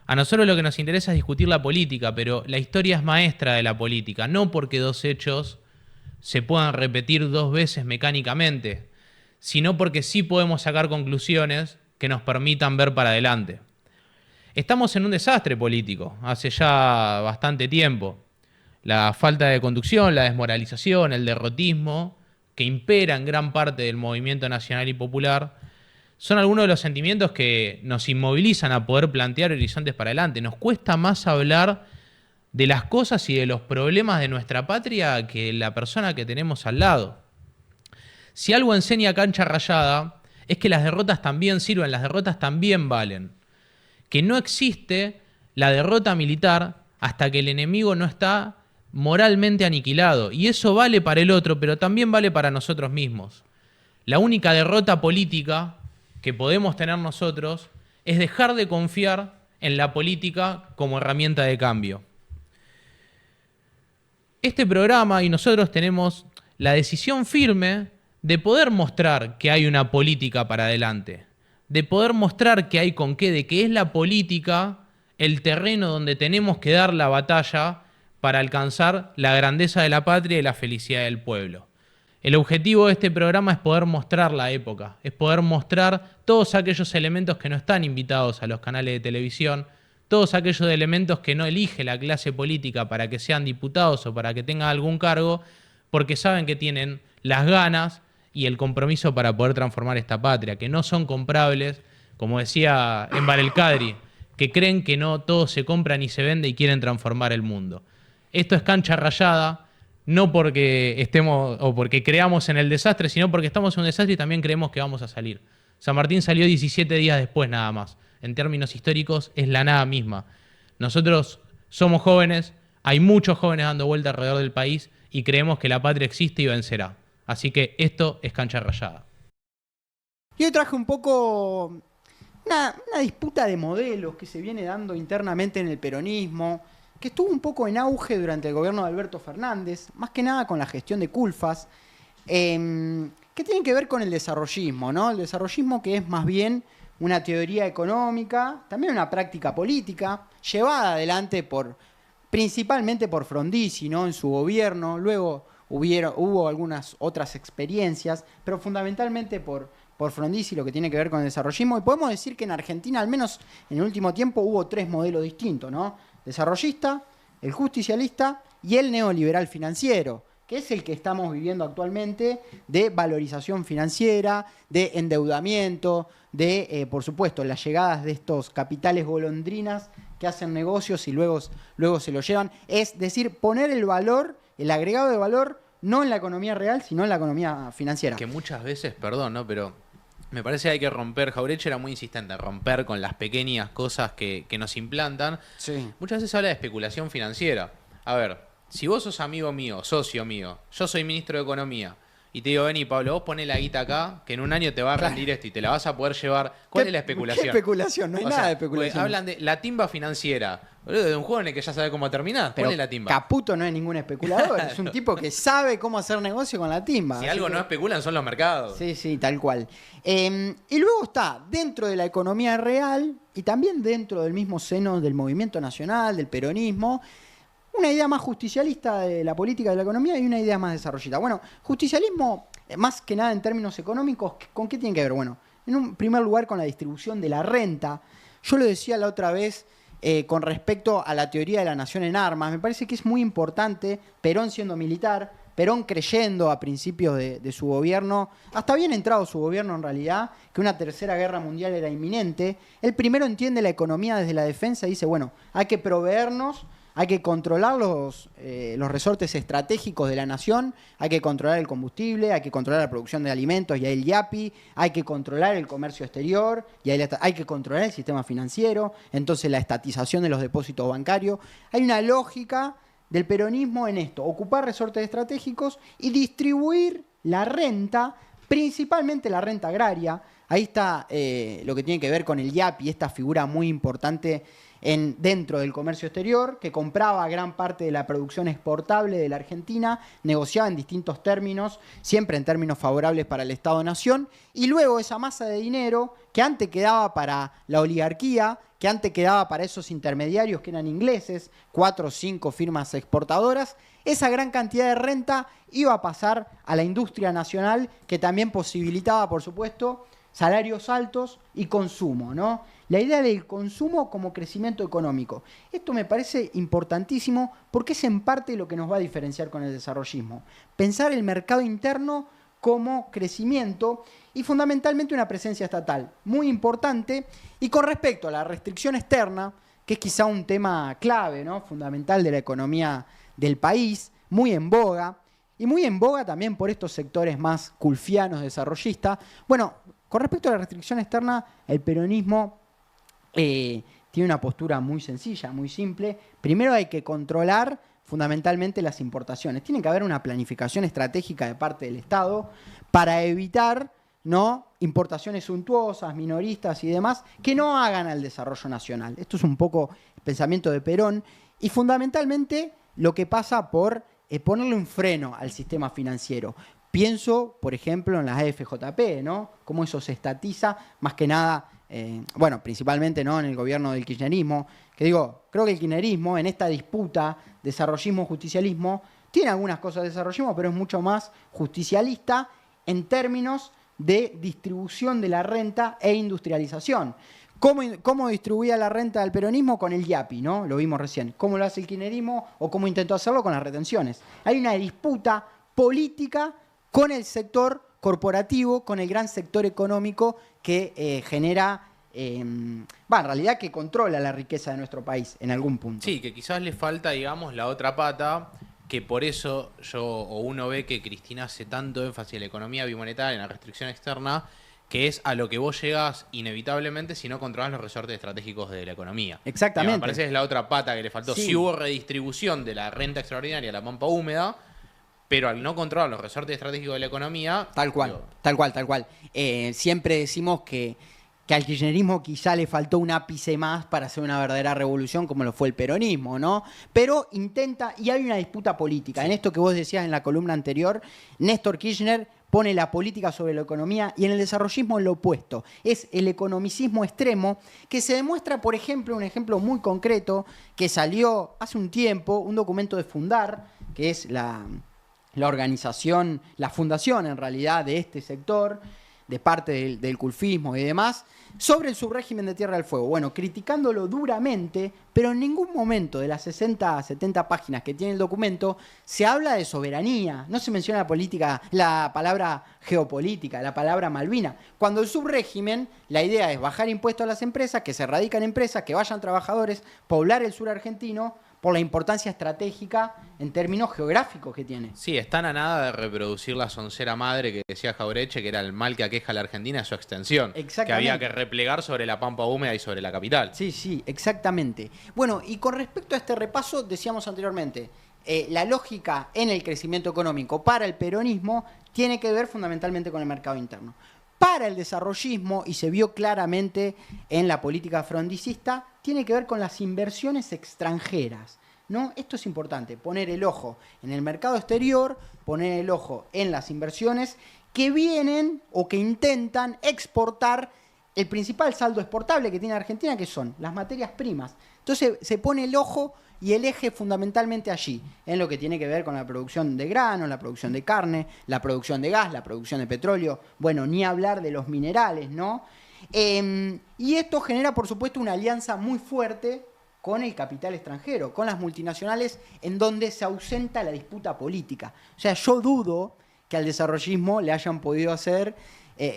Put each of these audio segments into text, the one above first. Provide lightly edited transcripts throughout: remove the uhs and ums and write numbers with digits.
A nosotros lo que nos interesa es discutir la política, pero la historia es maestra de la política, no porque dos hechos se puedan repetir dos veces mecánicamente, sino porque sí podemos sacar conclusiones que nos permitan ver para adelante. Estamos en un desastre político hace ya bastante tiempo. La falta de conducción, la desmoralización, el derrotismo que impera en gran parte del movimiento nacional y popular son algunos de los sentimientos que nos inmovilizan a poder plantear horizontes para adelante. Nos cuesta más hablar de las cosas y de los problemas de nuestra patria que la persona que tenemos al lado. Si algo enseña Cancha Rayada es que las derrotas también sirven, las derrotas también valen. Que no existe la derrota militar hasta que el enemigo no está moralmente aniquilado. Y eso vale para el otro, pero también vale para nosotros mismos. La única derrota política que podemos tener nosotros es dejar de confiar en la política como herramienta de cambio. Este programa y nosotros tenemos la decisión firme de poder mostrar que hay una política para adelante, de poder mostrar que hay con qué, de que es la política el terreno donde tenemos que dar la batalla para alcanzar la grandeza de la patria y la felicidad del pueblo. El objetivo de este programa es poder mostrar la época, es poder mostrar todos aquellos elementos que no están invitados a los canales de televisión, todos aquellos elementos que no elige la clase política para que sean diputados o para que tengan algún cargo, porque saben que tienen las ganas y el compromiso para poder transformar esta patria, que no son comprables, como decía Enver el Kadri, que creen que no todo se compra ni se vende y quieren transformar el mundo. Esto es Cancha Rayada, no porque estemos o porque creamos en el desastre, sino porque estamos en un desastre y también creemos que vamos a salir. San Martín salió 17 días después nada más. En términos históricos es la nada misma. Nosotros somos jóvenes, hay muchos jóvenes dando vuelta alrededor del país y creemos que la patria existe y vencerá. Así que esto es Cancha Rayada. Y hoy traje un poco una disputa de modelos que se viene dando internamente en el peronismo, que estuvo un poco en auge durante el gobierno de Alberto Fernández, más que nada con la gestión de Culfas, que tienen que ver con el desarrollismo, ¿no? El desarrollismo que es más bien una teoría económica, también una práctica política, llevada adelante principalmente por Frondizi, ¿no? En su gobierno, luego hubo algunas otras experiencias, pero fundamentalmente por Frondizi, lo que tiene que ver con el desarrollismo. Y podemos decir que en Argentina, al menos en el último tiempo, hubo tres modelos distintos, ¿no? Desarrollista, el justicialista y el neoliberal financiero, que es el que estamos viviendo actualmente, de valorización financiera, de endeudamiento, de, por supuesto, las llegadas de estos capitales golondrinas que hacen negocios y luego se lo llevan. Es decir, poner el valor, el agregado de valor, no en la economía real, sino en la economía financiera. Que muchas veces, perdón, ¿no? Pero me parece que hay que romper. Jauretche era muy insistente, romper con las pequeñas cosas que nos implantan. Sí. Muchas veces habla de especulación financiera. A ver, si vos sos amigo mío, socio mío, yo soy ministro de Economía, y te digo, vení Pablo, vos ponés la guita acá, que en un año te va a rendir esto y te la vas a poder llevar. ¿Cuál es la especulación? ¿Qué especulación? No hay nada de especulación. Hablan de la timba financiera, boludo, de un juego en el que ya sabe cómo terminar. Pero ponle la timba. Caputo no es ningún especulador, es un tipo que sabe cómo hacer negocio con la timba. Si algo no especulan son los mercados. Sí, tal cual. Y luego está dentro de la economía real y también dentro del mismo seno del movimiento nacional, del peronismo, una idea más justicialista de la política de la economía y una idea más desarrollista. Bueno, justicialismo, más que nada en términos económicos, ¿con qué tiene que ver? Bueno, en un primer lugar con la distribución de la renta. Yo lo decía la otra vez con respecto a la teoría de la nación en armas. Me parece que es muy importante, Perón siendo militar, Perón creyendo a principios de su gobierno, hasta bien entrado su gobierno en realidad, que una tercera guerra mundial era inminente. Él primero entiende la economía desde la defensa y dice, bueno, hay que proveernos, hay que controlar los resortes estratégicos de la nación, hay que controlar el combustible, hay que controlar la producción de alimentos y ahí el IAPI, hay que controlar el comercio exterior y ahí hay que controlar el sistema financiero, entonces la estatización de los depósitos bancarios. Hay una lógica del peronismo en esto, ocupar resortes estratégicos y distribuir la renta, principalmente la renta agraria. Ahí está lo que tiene que ver con el IAPI, esta figura muy importante dentro del comercio exterior, que compraba gran parte de la producción exportable de la Argentina, negociaba en distintos términos, siempre en términos favorables para el Estado-Nación, y luego esa masa de dinero que antes quedaba para la oligarquía, que antes quedaba para esos intermediarios que eran ingleses, 4 o 5 firmas exportadoras, esa gran cantidad de renta iba a pasar a la industria nacional, que también posibilitaba, por supuesto, salarios altos y consumo, ¿no? La idea del consumo como crecimiento económico. Esto me parece importantísimo porque es en parte lo que nos va a diferenciar con el desarrollismo. Pensar el mercado interno como crecimiento y fundamentalmente una presencia estatal muy importante. Y con respecto a la restricción externa, que es quizá un tema clave, ¿no? Fundamental de la economía del país, muy en boga, y muy en boga también por estos sectores más culfianos, desarrollistas. Bueno, con respecto a la restricción externa, el peronismo tiene una postura muy sencilla, muy simple. Primero hay que controlar fundamentalmente las importaciones. Tiene que haber una planificación estratégica de parte del Estado para evitar, ¿no?, importaciones suntuosas, minoristas y demás, que no hagan al desarrollo nacional. Esto es un poco el pensamiento de Perón y fundamentalmente lo que pasa por ponerle un freno al sistema financiero. Pienso, por ejemplo, en las AFJP, ¿no? Cómo eso se estatiza, más que nada, bueno, principalmente, ¿no?, en el gobierno del kirchnerismo, que digo, creo que el kirchnerismo en esta disputa desarrollismo-justicialismo tiene algunas cosas de desarrollismo, pero es mucho más justicialista en términos de distribución de la renta e industrialización. ¿Cómo distribuía la renta del peronismo? Con el YAPI, ¿no? Lo vimos recién. ¿Cómo lo hace el kirchnerismo o cómo intentó hacerlo con las retenciones? Hay una disputa política con el sector corporativo, con el gran sector económico que genera, en realidad que controla la riqueza de nuestro país en algún punto. Sí, que quizás le falta, digamos, la otra pata, que por eso uno ve que Cristina hace tanto énfasis en la economía bimonetaria, en la restricción externa, que es a lo que vos llegás inevitablemente si no controlas los resortes estratégicos de la economía. Exactamente. Me parece que es la otra pata que le faltó. Sí. Sí hubo redistribución de la renta extraordinaria a la pampa húmeda, pero al no controlar los resortes estratégicos de la economía... Tal cual. Siempre decimos que al kirchnerismo quizá le faltó un ápice más para hacer una verdadera revolución como lo fue el peronismo, ¿no? Pero intenta, y hay una disputa política. Sí. En esto que vos decías en la columna anterior, Néstor Kirchner pone la política sobre la economía y en el desarrollismo lo opuesto. Es el economicismo extremo que se demuestra, por ejemplo, un ejemplo muy concreto que salió hace un tiempo, un documento de Fundar, que es la organización, la fundación en realidad de este sector, de parte del culfismo y demás, sobre el subrégimen de Tierra del Fuego. Bueno, criticándolo duramente, pero en ningún momento de las 60, 70 páginas que tiene el documento se habla de soberanía, no se menciona la palabra geopolítica, la palabra Malvina. Cuando el subrégimen, la idea es bajar impuestos a las empresas, que se radican empresas, que vayan trabajadores, poblar el sur argentino, por la importancia estratégica en términos geográficos que tiene. Sí, están a nada de reproducir la soncera madre que decía Jaureche, que era el mal que aqueja a la Argentina, su extensión. Exactamente. Que había que replegar sobre la pampa húmeda y sobre la capital. Sí, exactamente. Bueno, y con respecto a este repaso, decíamos anteriormente, la lógica en el crecimiento económico para el peronismo tiene que ver fundamentalmente con el mercado interno. Para el desarrollismo, y se vio claramente en la política frondicista, tiene que ver con las inversiones extranjeras, ¿no? Esto es importante, poner el ojo en el mercado exterior, poner el ojo en las inversiones que vienen o que intentan exportar el principal saldo exportable que tiene Argentina, que son las materias primas. Entonces se pone el ojo y el eje fundamentalmente allí, en lo que tiene que ver con la producción de granos, la producción de carne, la producción de gas, la producción de petróleo, bueno, ni hablar de los minerales, ¿no? Y esto genera, por supuesto, una alianza muy fuerte con el capital extranjero, con las multinacionales, en donde se ausenta la disputa política. O sea, yo dudo que al desarrollismo le hayan podido hacer,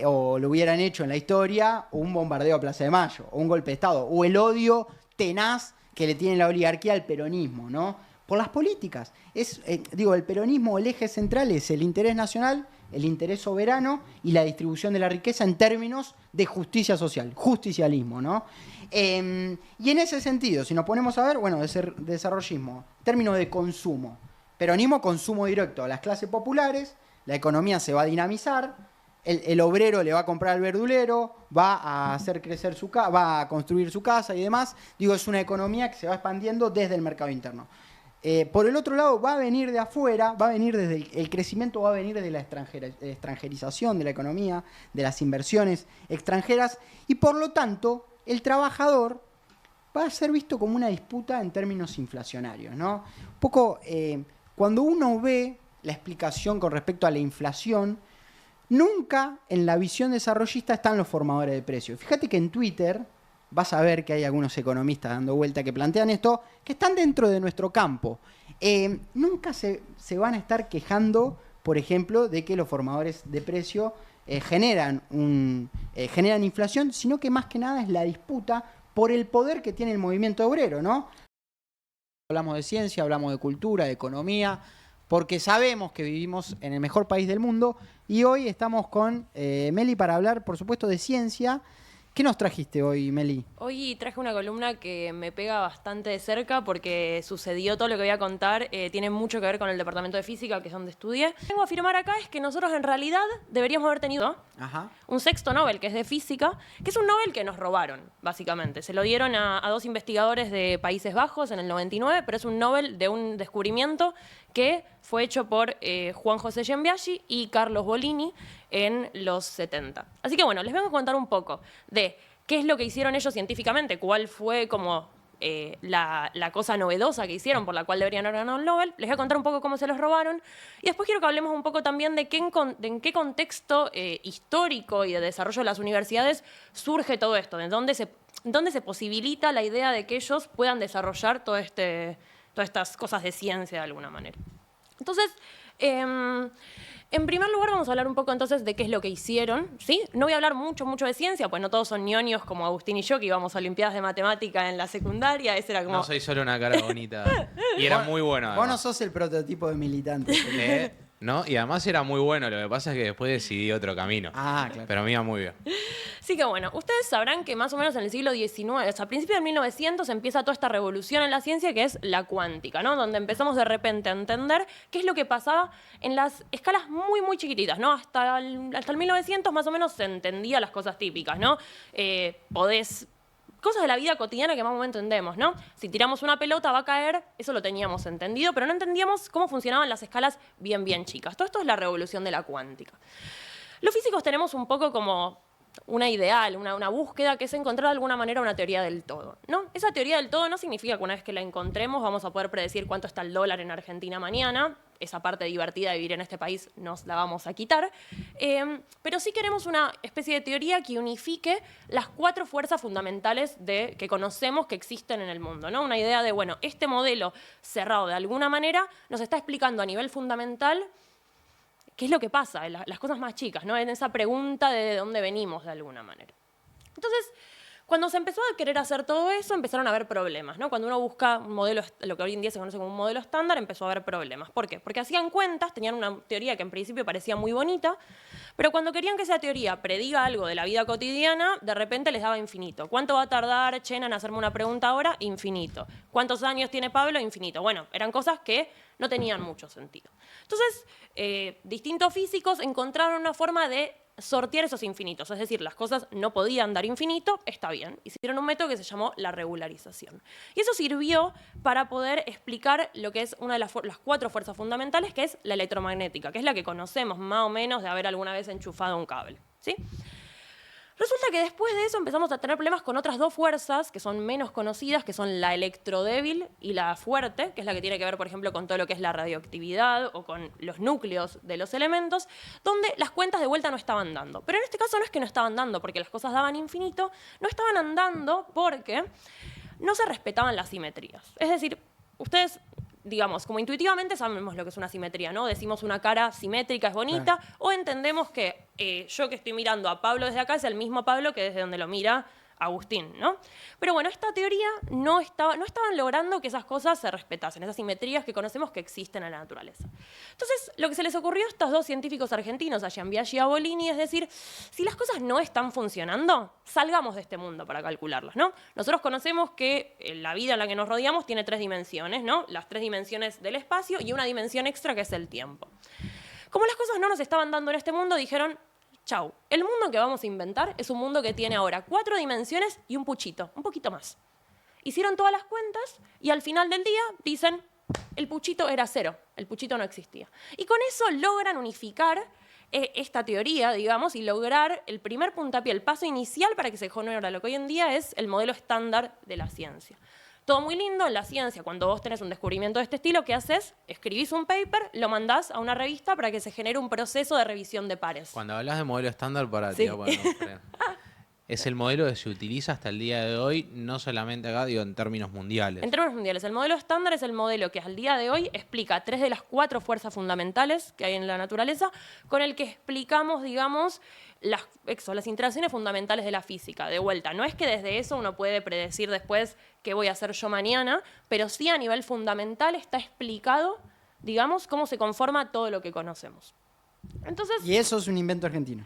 o lo hubieran hecho en la historia, un bombardeo a Plaza de Mayo, o un golpe de Estado, o el odio tenaz que le tiene la oligarquía al peronismo, ¿no? Por las políticas. El peronismo, el eje central es el interés nacional, el interés soberano y la distribución de la riqueza en términos de justicia social, justicialismo, ¿no? Y en ese sentido, si nos ponemos a ver, bueno, desarrollismo, términos de consumo. Peronismo, consumo directo a las clases populares, la economía se va a dinamizar, el obrero le va a comprar al verdulero, va a hacer crecer va a construir su casa y demás. Digo, es una economía que se va expandiendo desde el mercado interno. Por el otro lado, va a venir de afuera, va a venir desde el crecimiento, va a venir de la extranjerización de la economía, de las inversiones extranjeras, y por lo tanto, el trabajador va a ser visto como una disputa en términos inflacionarios, ¿no? Un poco, cuando uno ve la explicación con respecto a la inflación, nunca en la visión desarrollista están los formadores de precios. Fíjate que en Twitter vas a ver que hay algunos economistas dando vuelta que plantean esto, que están dentro de nuestro campo. Nunca se van a estar quejando, por ejemplo, de que los formadores de precio generan inflación, sino que más que nada es la disputa por el poder que tiene el movimiento obrero, ¿no? Hablamos de ciencia, hablamos de cultura, de economía, porque sabemos que vivimos en el mejor país del mundo, y hoy estamos con Meli para hablar, por supuesto, de ciencia. ¿Qué nos trajiste hoy, Meli? Hoy traje una columna que me pega bastante de cerca porque sucedió todo lo que voy a contar, tiene mucho que ver con el departamento de física, que es donde estudié. Lo que vengo a afirmar acá es que nosotros en realidad deberíamos haber tenido un sexto Nobel, que es de física, que es un Nobel que nos robaron, básicamente. Se lo dieron a dos investigadores de Países Bajos en el 99, pero es un Nobel de un descubrimiento que fue hecho por Juan José Giambiaggi y Carlos Bolini en los 70. Así que bueno, les vengo a contar un poco de qué es lo que hicieron ellos científicamente, cuál fue como la cosa novedosa que hicieron por la cual deberían haber ganado el Nobel. Les voy a contar un poco cómo se los robaron y después quiero que hablemos un poco también de en qué contexto histórico y de desarrollo de las universidades surge todo esto, de dónde se posibilita la idea de que ellos puedan desarrollar todas estas cosas de ciencia de alguna manera. Entonces, en primer lugar vamos a hablar un poco entonces de qué es lo que hicieron, ¿sí? No voy a hablar mucho de ciencia, pues no todos son ñoños como Agustín y yo, que íbamos a Olimpiadas de Matemática en la secundaria. Ese era como... No soy solo una cara bonita. Y era muy bueno. Vos no sos el prototipo de militante. ¿No? Y además era muy bueno, lo que pasa es que después decidí otro camino. Claro. Pero me iba muy bien. Así que bueno, ustedes sabrán que más o menos en el siglo XIX, o sea, a principios del 1900, empieza toda esta revolución en la ciencia que es la cuántica, ¿no? Donde empezamos de repente a entender qué es lo que pasaba en las escalas muy chiquititas, ¿no? Hasta el 1900 más o menos se entendía las cosas típicas, ¿no? Cosas de la vida cotidiana que más o menos entendemos, ¿no? Si tiramos una pelota va a caer, eso lo teníamos entendido, pero no entendíamos cómo funcionaban las escalas bien chicas. Todo esto es la revolución de la cuántica. Los físicos tenemos un poco como una ideal, una búsqueda, que es encontrar de alguna manera una teoría del todo, ¿no? Esa teoría del todo no significa que una vez que la encontremos vamos a poder predecir cuánto está el dólar en Argentina mañana. Esa parte divertida de vivir en este país nos la vamos a quitar. Pero sí queremos una especie de teoría que unifique las 4 fuerzas fundamentales que conocemos que existen en el mundo, ¿no? Una idea de, bueno, este modelo cerrado de alguna manera nos está explicando a nivel fundamental qué es lo que pasa, las cosas más chicas, ¿no? En esa pregunta de dónde venimos de alguna manera. Entonces, cuando se empezó a querer hacer todo eso, empezaron a haber problemas, ¿no? Cuando uno busca un modelo, lo que hoy en día se conoce como un modelo estándar, empezó a haber problemas. ¿Por qué? Porque hacían cuentas, tenían una teoría que en principio parecía muy bonita, pero cuando querían que esa teoría prediga algo de la vida cotidiana, de repente les daba infinito. ¿Cuánto va a tardar Chena en hacerme una pregunta ahora? Infinito. ¿Cuántos años tiene Pablo? Infinito. Bueno, eran cosas que no tenían mucho sentido. Entonces, distintos físicos encontraron una forma de sortear esos infinitos, es decir, las cosas no podían dar infinito, está bien. Hicieron un método que se llamó la regularización. Y eso sirvió para poder explicar lo que es una de las 4 fuerzas fundamentales, que es la electromagnética, que es la que conocemos más o menos de haber alguna vez enchufado un cable, ¿sí? Resulta que después de eso empezamos a tener problemas con otras 2 fuerzas que son menos conocidas, que son la electrodébil y la fuerte, que es la que tiene que ver, por ejemplo, con todo lo que es la radioactividad o con los núcleos de los elementos, donde las cuentas de vuelta no estaban dando. Pero en este caso no es que no estaban dando porque las cosas daban infinito, no estaban andando porque no se respetaban las simetrías. Es decir, ustedes, digamos, como intuitivamente sabemos lo que es una simetría, ¿no? Decimos una cara simétrica es bonita, o entendemos que yo que estoy mirando a Pablo desde acá es el mismo Pablo que desde donde lo mira Agustín, ¿no? Pero bueno, esta teoría no estaban logrando que esas cosas se respetasen, esas simetrías que conocemos que existen en la naturaleza. Entonces, lo que se les ocurrió a estos 2 científicos argentinos, a Giambiaggi y a Bolini, es decir, si las cosas no están funcionando, salgamos de este mundo para calcularlas, ¿no? Nosotros conocemos que la vida en la que nos rodeamos tiene 3 dimensiones, ¿no? Las 3 dimensiones del espacio y una dimensión extra que es el tiempo. Como las cosas no nos estaban dando en este mundo, dijeron, chau, el mundo que vamos a inventar es un mundo que tiene ahora 4 dimensiones y un puchito, un poquito más. Hicieron todas las cuentas y al final del día dicen, el puchito era 0, el puchito no existía. Y con eso logran unificar esta teoría, digamos, y lograr el primer puntapié, el paso inicial para que se genere lo que hoy en día es el modelo estándar de la ciencia. Todo muy lindo en la ciencia, cuando vos tenés un descubrimiento de este estilo, ¿qué haces? Escribís un paper, lo mandás a una revista para que se genere un proceso de revisión de pares. Cuando hablas de modelo estándar, para Sí. ti, bueno, es el modelo que se utiliza hasta el día de hoy, no solamente acá, digo, en términos mundiales. En términos mundiales, el modelo estándar es el modelo que al día de hoy explica 3 de las 4 fuerzas fundamentales que hay en la naturaleza, con el que explicamos, digamos, las interacciones fundamentales de la física. De vuelta, no es que desde eso uno puede predecir después qué voy a hacer yo mañana, pero sí a nivel fundamental está explicado, digamos, cómo se conforma todo lo que conocemos. Entonces, Y eso es un invento argentino.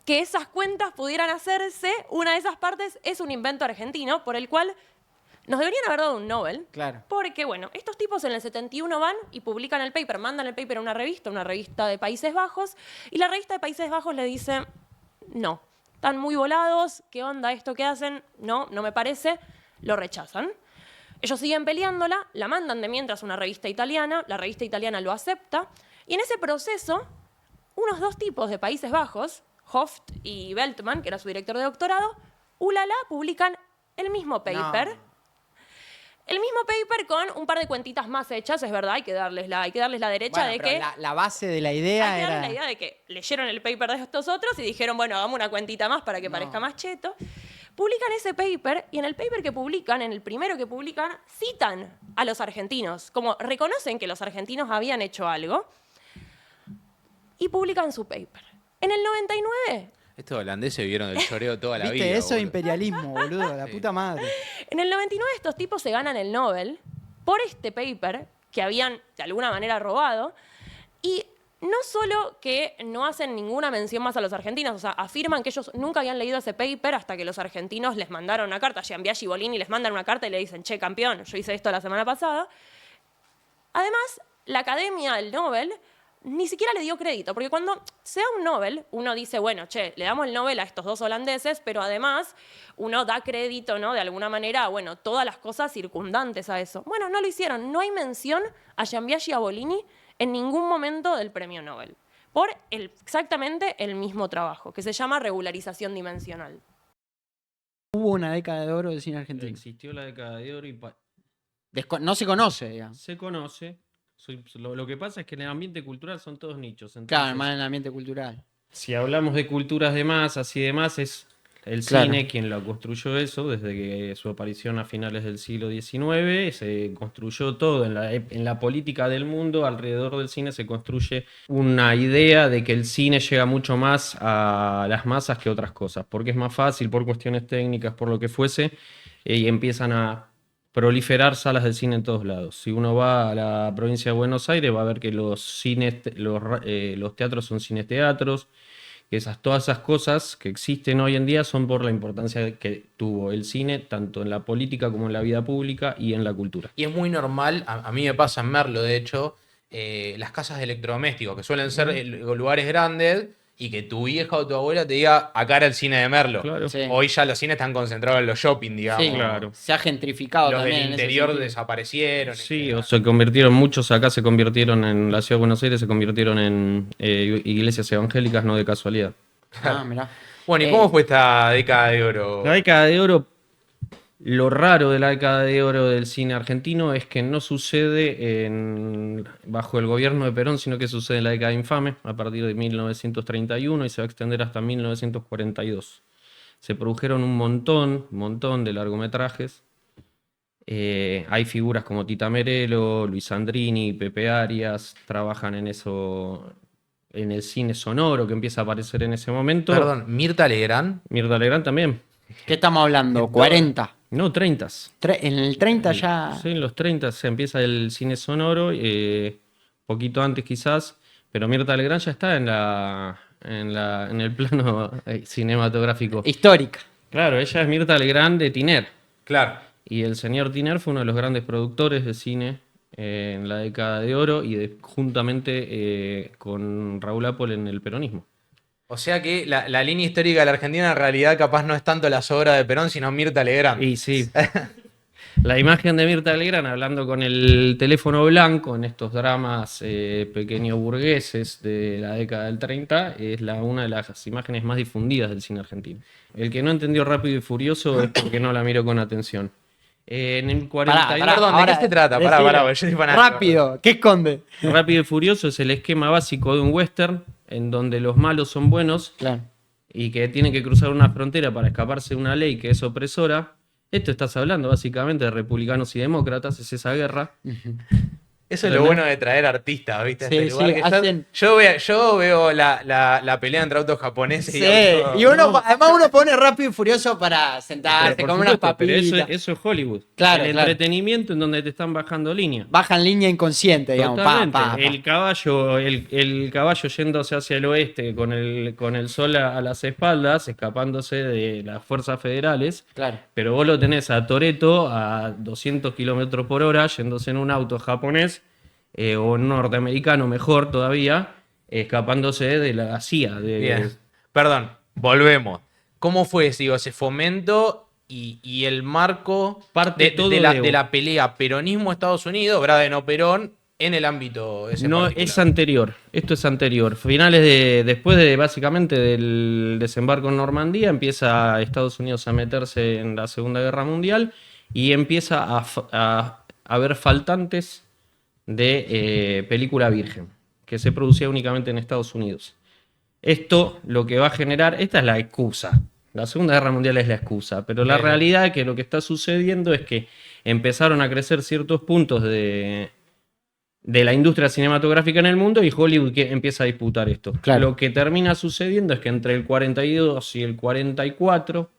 que esas cuentas pudieran hacerse, una de esas partes es un invento argentino por el cual nos deberían haber dado un Nobel. Claro. Porque, bueno, estos tipos en el 71 van y publican el paper, mandan el paper a una revista de Países Bajos, y la revista de Países Bajos le dice, no, están muy volados, ¿qué onda esto que hacen? No, no me parece, lo rechazan. Ellos siguen peleándola, la mandan de mientras a una revista italiana, la revista italiana lo acepta, y en ese proceso, unos 2 tipos de Países Bajos, Hoft y Beltman, que era su director de doctorado, publican el mismo paper. No. El mismo paper con un par de cuentitas más hechas, es verdad, hay que darles la derecha Bueno, de pero que... la base de la idea Hay que darles era... la idea de que leyeron el paper de estos otros y dijeron, bueno, hagamos una cuentita más para que parezca más cheto. Publican ese paper y en el paper que publican, en el primero que publican, citan a los argentinos, como reconocen que los argentinos habían hecho algo y publican su paper. En el 99, Estos holandeses vivieron del choreo toda la ¿Viste? vida. Eso es boludo. imperialismo, boludo. La Sí. puta madre. en el 99 estos tipos se ganan el Nobel por este paper que habían de alguna manera robado y no solo que no hacen ninguna mención más a los argentinos, o sea, afirman que ellos nunca habían leído ese paper hasta que los argentinos les mandaron una carta, Gianbiaggi y Bolini les mandan una carta y le dicen, che, campeón, yo hice esto la semana pasada. Además, la Academia del Nobel ni siquiera le dio crédito, porque cuando se da un Nobel, uno dice, bueno, che, le damos el Nobel a estos 2 holandeses, pero además uno da crédito, ¿no? De alguna manera, bueno, todas las cosas circundantes a eso. Bueno, no lo hicieron, no hay mención a Gianbiaggi y a Bolini en ningún momento del premio Nobel, por exactamente el mismo trabajo, que se llama regularización dimensional. Hubo una década de oro del cine argentino. Existió la década de oro y No se conoce, digamos. se conoce. Lo que pasa es que en el ambiente cultural son todos nichos. Claro, Entonces, más en el ambiente cultural. si hablamos de culturas de masas y demás, es el Claro. cine quien lo construyó eso, desde que su aparición a finales del siglo XIX, se construyó todo en la política del mundo, alrededor del cine se construye una idea de que el cine llega mucho más a las masas que otras cosas, porque es más fácil, por cuestiones técnicas, por lo que fuese, y empiezan a proliferar salas de cine en todos lados. Si uno va a la provincia de Buenos Aires, va a ver que los teatros son cines-teatros, que todas esas cosas que existen hoy en día son por la importancia que tuvo el cine, tanto en la política como en la vida pública y en la cultura. Y es muy normal, a mí me pasa en Merlo, de hecho, las casas de electrodomésticos, que suelen ser lugares grandes, y que tu vieja o tu abuela te diga, acá era el cine de Merlo. Claro. Sí. Hoy ya los cines están concentrados en los shopping, digamos. Sí, claro. Se ha gentrificado Los también. del en ese interior sentido. desaparecieron. Sí, etc. o se convirtieron, muchos acá se convirtieron en la ciudad de Buenos Aires, se convirtieron en iglesias evangélicas, no de casualidad. Ah, mirá. Bueno, ¿y cómo fue esta década de oro? La década de oro, lo raro de la década de oro del cine argentino es que no sucede bajo el gobierno de Perón, sino que sucede en la década infame, a partir de 1931 y se va a extender hasta 1942. Se produjeron un montón de largometrajes. Hay figuras como Tita Merelo, Luis Andrini, Pepe Arias, trabajan en eso, en el cine sonoro que empieza a aparecer en ese momento. Perdón, Mirta Legrand. Mirta Legrand también. ¿Qué estamos hablando? ¿40? No, 30. En el 30 ya... Sí, en los 30 se empieza el cine sonoro, poquito antes quizás, pero Mirta Legrand ya está en el plano cinematográfico. Histórica. Claro, ella es Mirta Legrand de Tiner. Claro. Y el señor Tiner fue uno de los grandes productores de cine en la década de oro y juntamente con Raúl Apol en el peronismo. O sea que la línea histórica de la Argentina en realidad capaz no es tanto las obras de Perón, sino Mirta Legrand. Y sí. La imagen de Mirta Legrand hablando con el teléfono blanco en estos dramas pequeños burgueses de la década del 30 es una de las imágenes más difundidas del cine argentino. El que no entendió Rápido y Furioso es porque no la miró con atención. En el 42, Perdón, ¿de qué se trata? Pará, yo soy fanático. Rápido, ¿qué esconde? Rápido y Furioso es el esquema básico de un western en donde los malos son buenos Claro. y que tienen que cruzar una frontera para escaparse de una ley que es opresora. Esto estás hablando básicamente de republicanos y demócratas, es esa guerra. Eso es lo bueno de traer artistas, ¿viste? A Sí, este lugar sí, que hacen- yo veo la pelea entre autos japoneses Sí, y autos... y además uno pone Rápido y Furioso para sentarse, Por comer unas supuesto, pero papitas. eso es Hollywood. Claro, el claro. entretenimiento en donde te están bajando línea. Bajan línea inconsciente, digamos. Totalmente. Pa. El caballo yéndose hacia el oeste con el sol a las espaldas, escapándose de las fuerzas federales. Claro. Pero vos lo tenés a Toretto a 200 kilómetros por hora yéndose en un auto japonés o norteamericano, mejor todavía, escapándose de la CIA. Bien. Perdón, volvemos. ¿Cómo fue ese fomento y el marco Parte todo de de- la pelea peronismo-Estados Unidos, Braden Perón, en el ámbito ese No, particular? es anterior. Esto es anterior. Después de básicamente del desembarco en Normandía, empieza Estados Unidos a meterse en la Segunda Guerra Mundial y empieza a haber faltantes de película virgen, que se producía únicamente en Estados Unidos. Esto lo que va a generar, esta es la excusa. La Segunda Guerra Mundial es la excusa, pero la Bien. realidad es que lo que está sucediendo es que empezaron a crecer ciertos puntos de la industria cinematográfica en el mundo y Hollywood empieza a disputar esto. Claro. Lo que termina sucediendo es que entre el 42 y el 44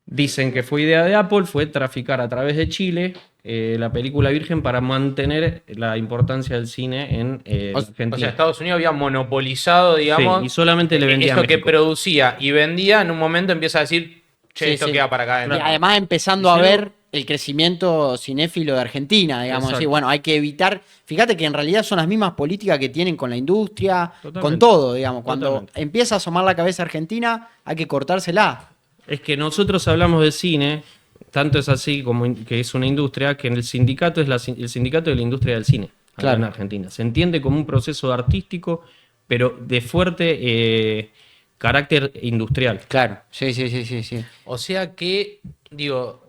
dicen que fue idea de Apple, fue traficar a través de Chile la película virgen para mantener la importancia del cine en Argentina. O sea, Estados Unidos había monopolizado, digamos, Sí, y solamente le vendía a eso que México. producía y vendía, en un momento empieza a decir, che, Sí, esto sí. queda para acá Y adentro. además empezando a Hicieron- ver el crecimiento cinéfilo de Argentina, digamos. Exacto. Así, bueno, hay que evitar. Fíjate que en realidad son las mismas políticas que tienen con la industria, Totalmente. con todo, digamos. Cuando Totalmente. empieza a asomar la cabeza Argentina, hay que cortársela. Es que nosotros hablamos de cine, tanto es así como que es una industria, que en el sindicato es el sindicato de la industria del cine acá Claro. en Argentina. Se entiende como un proceso artístico, pero de fuerte carácter industrial. Claro, sí. O sea que, digo,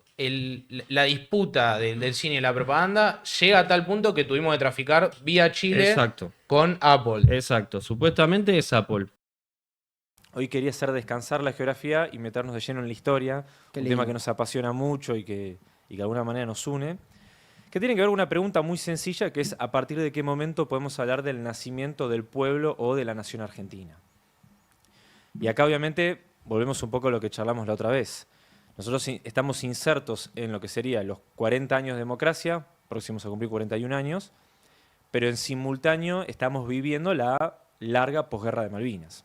la disputa del cine y la propaganda llega a tal punto que tuvimos que traficar vía Chile Exacto. con Apple. Exacto. Supuestamente es Apple. Hoy quería hacer descansar la geografía y meternos de lleno en la historia, Qué un lindo. tema que nos apasiona mucho y que de alguna manera nos une, que tiene que ver con una pregunta muy sencilla, que es a partir de qué momento podemos hablar del nacimiento del pueblo o de la nación argentina. Y acá obviamente volvemos un poco a lo que charlamos la otra vez. Nosotros estamos insertos en lo que sería los 40 años de democracia, próximos a cumplir 41 años, pero en simultáneo estamos viviendo la larga posguerra de Malvinas.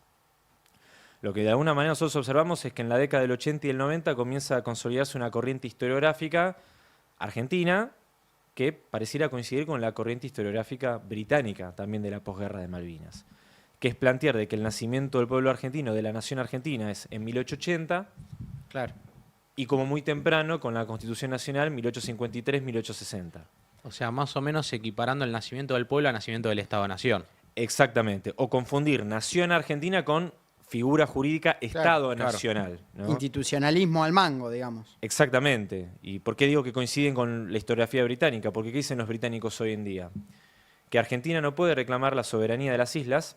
Lo que de alguna manera nosotros observamos es que en la década del 80 y el 90 comienza a consolidarse una corriente historiográfica argentina que pareciera coincidir con la corriente historiográfica británica también de la posguerra de Malvinas, que es plantear de que el nacimiento del pueblo argentino, de la nación argentina, es en 1880 Claro. y como muy temprano con la Constitución Nacional 1853-1860. O sea, más o menos equiparando el nacimiento del pueblo al nacimiento del Estado-Nación. Exactamente, o confundir nación argentina con figura jurídica Estado claro. nacional, ¿no? Institucionalismo al mango, digamos. Exactamente. ¿Y por qué digo que coinciden con la historiografía británica? Porque ¿qué dicen los británicos hoy en día? Que Argentina no puede reclamar la soberanía de las islas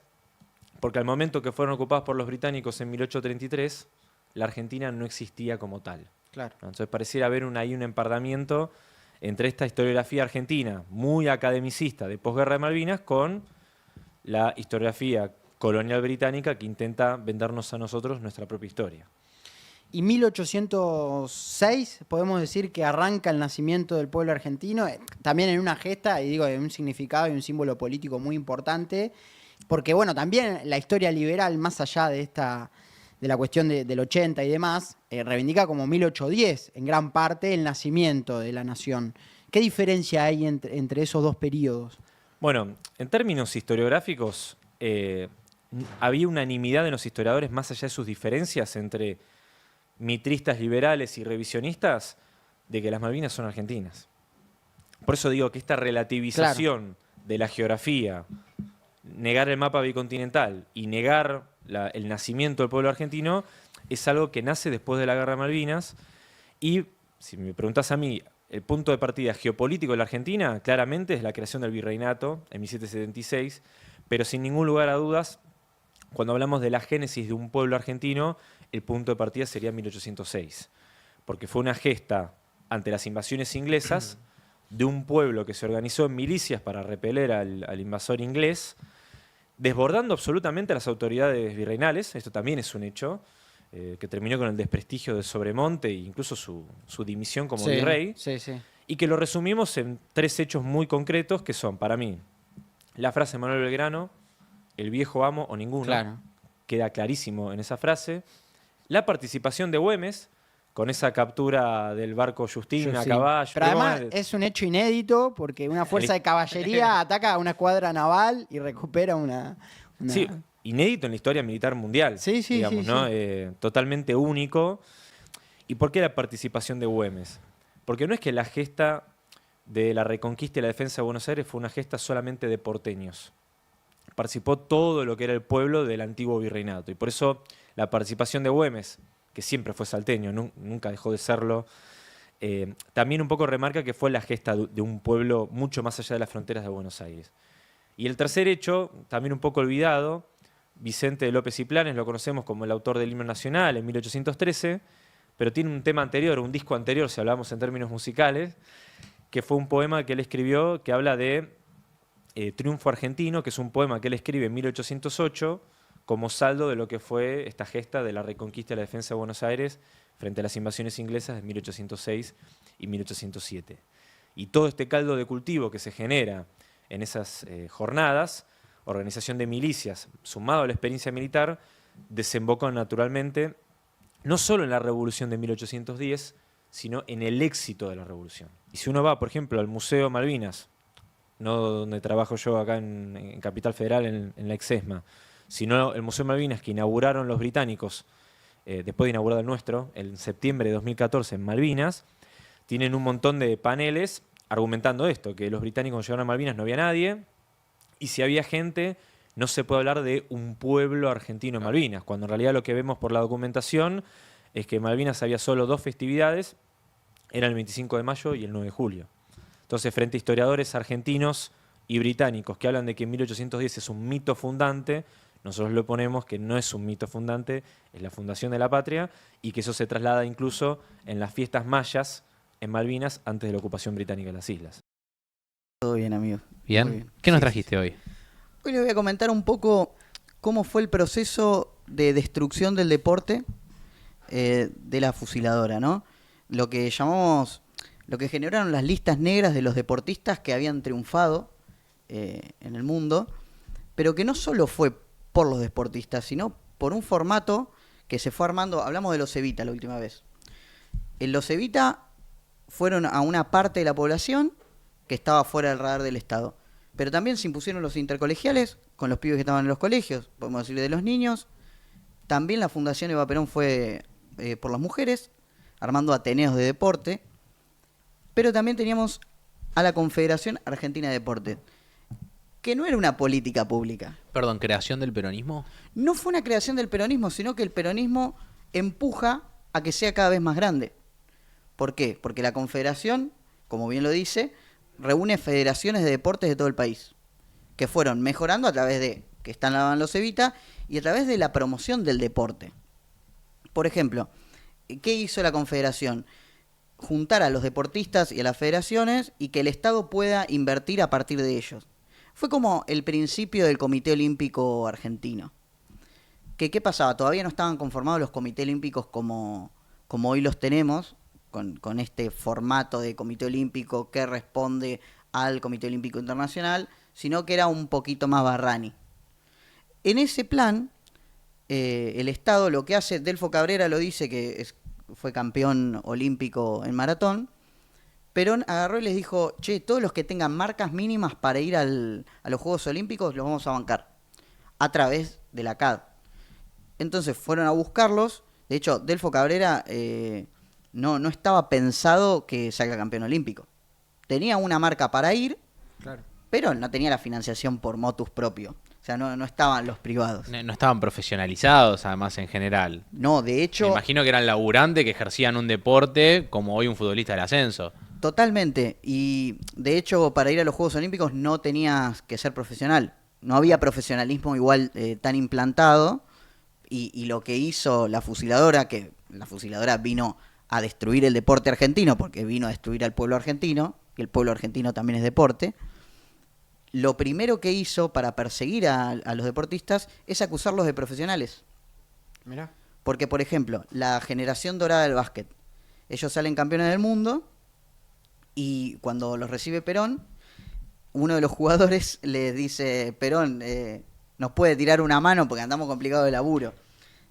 porque al momento que fueron ocupadas por los británicos en 1833, la Argentina no existía como tal. Claro. ¿No? Entonces pareciera haber ahí un empardamiento entre esta historiografía argentina muy academicista de posguerra de Malvinas con la historiografía colonial británica que intenta vendernos a nosotros nuestra propia historia. Y 1806, podemos decir que arranca el nacimiento del pueblo argentino, también en una gesta, y digo, en un significado y un símbolo político muy importante, porque bueno, también la historia liberal, más allá de la cuestión del 80 y demás, reivindica como 1810, en gran parte, el nacimiento de la nación. ¿Qué diferencia hay entre esos dos periodos? Bueno, en términos historiográficos, había unanimidad en los historiadores, más allá de sus diferencias entre mitristas liberales y revisionistas, de que las Malvinas son argentinas. Por eso digo que esta relativización de la geografía, negar el mapa bicontinental y negar el nacimiento del pueblo argentino, es algo que nace después de la Guerra de Malvinas. Y si me preguntás a mí, el punto de partida geopolítico de la Argentina claramente es la creación del virreinato en 1776, pero sin ningún lugar a dudas, cuando hablamos de la génesis de un pueblo argentino, el punto de partida sería 1806, porque fue una gesta ante las invasiones inglesas de un pueblo que se organizó en milicias para repeler al invasor inglés, desbordando absolutamente a las autoridades virreinales. Esto también es un hecho, que terminó con el desprestigio de Sobremonte e incluso su dimisión como virrey, y que lo resumimos en 3 hechos muy concretos que son, para mí, la frase de Manuel Belgrano, el viejo amo o ninguno, queda clarísimo en esa frase, la participación de Güemes, con esa captura del barco Justín a caballo. Pero además es un hecho inédito porque una fuerza de caballería ataca a una escuadra naval y recupera una... Sí, inédito en la historia militar mundial, digamos, ¿no? Totalmente único. ¿Y por qué la participación de Güemes? Porque no es que la gesta de la reconquista y la defensa de Buenos Aires fue una gesta solamente de porteños. Participó todo lo que era el pueblo del antiguo virreinato. Y por eso la participación de Güemes, que siempre fue salteño, nunca dejó de serlo, también un poco remarca que fue la gesta de un pueblo mucho más allá de las fronteras de Buenos Aires. Y el tercer hecho, también un poco olvidado, Vicente de López y Planes, lo conocemos como el autor del himno nacional en 1813, pero tiene un tema anterior, un disco anterior, si hablamos en términos musicales, que fue un poema que él escribió que habla de Triunfo Argentino, que es un poema que él escribe en 1808 como saldo de lo que fue esta gesta de la reconquista y la defensa de Buenos Aires frente a las invasiones inglesas de 1806 y 1807. Y todo este caldo de cultivo que se genera en esas jornadas, organización de milicias, sumado a la experiencia militar, desembocó naturalmente no solo en la Revolución de 1810, sino en el éxito de la Revolución. Y si uno va, por ejemplo, al Museo Malvinas, no donde trabajo yo acá en Capital Federal, en la Exesma, sino el Museo Malvinas que inauguraron los británicos, después de inaugurado el nuestro, en septiembre de 2014 en Malvinas, tienen un montón de paneles argumentando esto, que los británicos cuando llegaron a Malvinas no había nadie, y si había gente, no se puede hablar de un pueblo argentino en Malvinas, cuando en realidad lo que vemos por la documentación es que en Malvinas había solo 2 festividades, eran el 25 de mayo y el 9 de julio. Entonces, frente a historiadores argentinos y británicos que hablan de que 1810 es un mito fundante, nosotros lo ponemos que no es un mito fundante, es la fundación de la patria, y que eso se traslada incluso en las fiestas mayas en Malvinas antes de la ocupación británica de las islas. Todo bien, amigo. Bien. Muy bien. ¿Qué nos trajiste hoy? Hoy les voy a comentar un poco cómo fue el proceso de destrucción del deporte de la fusiladora, ¿no? Lo que generaron las listas negras de los deportistas que habían triunfado en el mundo, pero que no solo fue por los deportistas, sino por un formato que se fue armando. Hablamos de los Evita la última vez. En los Evita fueron a una parte de la población que estaba fuera del radar del Estado. Pero también se impusieron los intercolegiales con los pibes que estaban en los colegios, podemos decir de los niños. También la Fundación Eva Perón fue por las mujeres, armando ateneos de deporte. Pero también teníamos a la Confederación Argentina de Deporte, que no era una política pública. Perdón, ¿creación del peronismo? No fue una creación del peronismo, sino que el peronismo empuja a que sea cada vez más grande. ¿Por qué? Porque la Confederación, como bien lo dice, reúne federaciones de deportes de todo el país, que fueron mejorando a través de que están los Evita y a través de la promoción del deporte. Por ejemplo, ¿qué hizo la Confederación? Juntar a los deportistas y a las federaciones y que el Estado pueda invertir a partir de ellos. Fue como el principio del Comité Olímpico Argentino. ¿Qué pasaba? Todavía no estaban conformados los comités olímpicos como hoy los tenemos, con este formato de Comité Olímpico que responde al Comité Olímpico Internacional, sino que era un poquito más Barrani. En ese plan, el Estado lo que hace, Delfo Cabrera lo dice, que fue campeón olímpico en maratón, Perón agarró y les dijo, che, todos los que tengan marcas mínimas para ir a los Juegos Olímpicos los vamos a bancar. a través de la CAD. Entonces fueron a buscarlos. De hecho, Delfo Cabrera no estaba pensado que salga campeón olímpico. Tenía una marca para ir, Claro. pero no tenía la financiación por motus propio. O sea, no estaban los privados. No estaban profesionalizados, además, en general. No, de Me hecho, imagino que eran laburantes que ejercían un deporte como hoy un futbolista del ascenso. totalmente. Y de hecho, para ir a los Juegos Olímpicos no tenías que ser profesional. No había profesionalismo igual tan implantado. Y lo que hizo la fusiladora, que la fusiladora vino a destruir el deporte argentino, porque vino a destruir al pueblo argentino, y el pueblo argentino también es deporte, lo primero que hizo para perseguir a los deportistas es acusarlos de profesionales. Mirá. Porque, por ejemplo, la generación dorada del básquet, ellos salen campeones del mundo y cuando los recibe Perón, uno de los jugadores le dice, Perón, nos puede tirar una mano porque andamos complicados de laburo.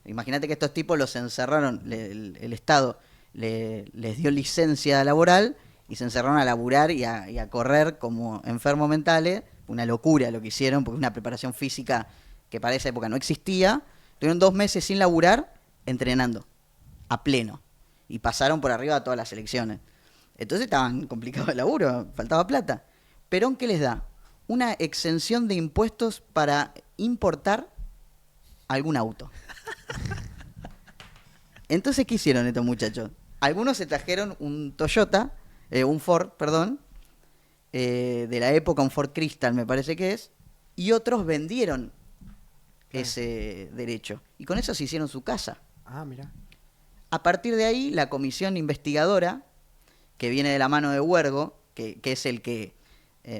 Imagínate que estos tipos los encerraron, el Estado les dio licencia laboral y se encerraron a laburar y a correr como enfermos mentales. Una locura lo que hicieron, porque una preparación física que para esa época no existía. Tuvieron 2 meses sin laburar, entrenando, a pleno. Y pasaron por arriba a todas las selecciones. Entonces estaban complicados de laburo, faltaba plata. Perón, ¿qué les da? Una exención de impuestos para importar algún auto. Entonces, ¿qué hicieron estos muchachos? Algunos se trajeron un Toyota, un Ford, perdón, de la época, un Ford Crystal me parece que es, y otros vendieron ese derecho. Y con eso se hicieron su casa. Ah, mirá. A partir de ahí, la comisión investigadora, que viene de la mano de Huergo, que es el que,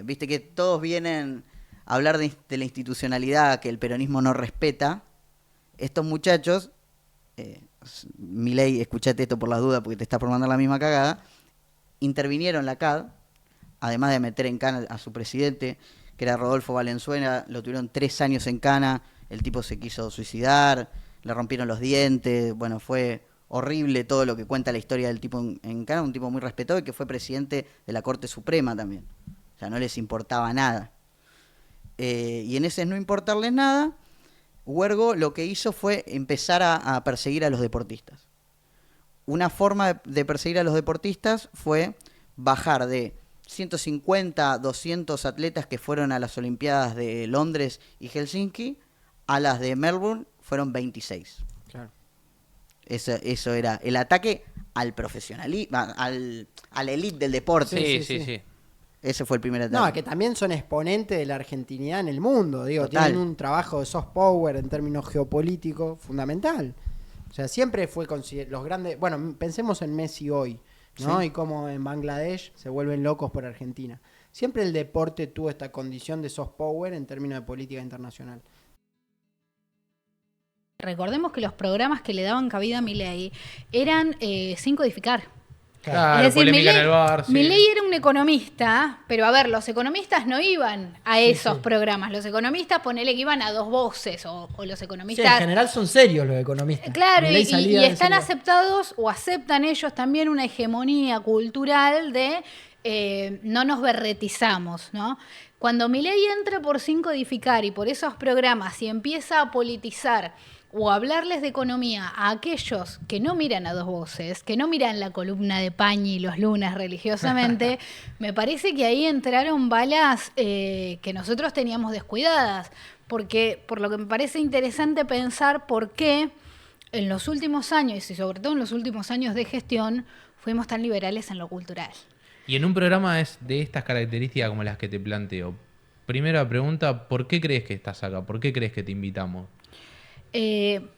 viste que todos vienen a hablar de la institucionalidad que el peronismo no respeta, estos muchachos, Milei, escuchate esto por las dudas porque te está formando la misma cagada, intervinieron la CAD, además de meter en cana a su presidente, que era Rodolfo Valenzuela, lo tuvieron 3 años en cana, el tipo se quiso suicidar, le rompieron los dientes, bueno, fue horrible todo lo que cuenta la historia del tipo en cana, un tipo muy respetado y que fue presidente de la Corte Suprema también. O sea, no les importaba nada. Y en ese no importarles nada, Huergo lo que hizo fue empezar a perseguir a los deportistas. Una forma de perseguir a los deportistas fue bajar de 150, 200 atletas que fueron a las Olimpiadas de Londres y Helsinki, a las de Melbourne fueron 26. Claro. Eso era el ataque al profesionalismo, a la elite del deporte. Sí. Ese fue el primer ataque. No, que también son exponentes de la argentinidad en el mundo. Digo, Total. tienen un trabajo de soft power en términos geopolíticos fundamental. O sea, siempre fue los grandes. Bueno, pensemos en Messi hoy, ¿no? Sí. Y cómo en Bangladesh se vuelven locos por Argentina. Siempre el deporte tuvo esta condición de soft power en términos de política internacional. Recordemos que los programas que le daban cabida a Milei eran sin codificar. Claro, Es decir, polémica en el bar. Sí. Milei era un economista, pero a ver, los economistas no iban a esos programas. Los economistas, ponele que iban a Dos Voces, o los Sí, en economistas... general son serios los economistas. Claro, Milei y salía de ese están lugar. aceptados o aceptan ellos también una hegemonía cultural de no nos berretizamos, ¿no? Cuando Milei entra por sin codificar y por esos programas y empieza a politizar o a hablarles de economía a aquellos que no miran a Dos Voces, que no miran la columna de Pañi los lunes religiosamente, me parece que ahí entraron balas que nosotros teníamos descuidadas, porque por lo que me parece interesante pensar por qué en los últimos años, y sobre todo en los últimos años de gestión, fuimos tan liberales en lo cultural. Y en un programa de estas características como las que te planteo, primera pregunta, ¿por qué crees que estás acá? ¿Por qué crees que te invitamos?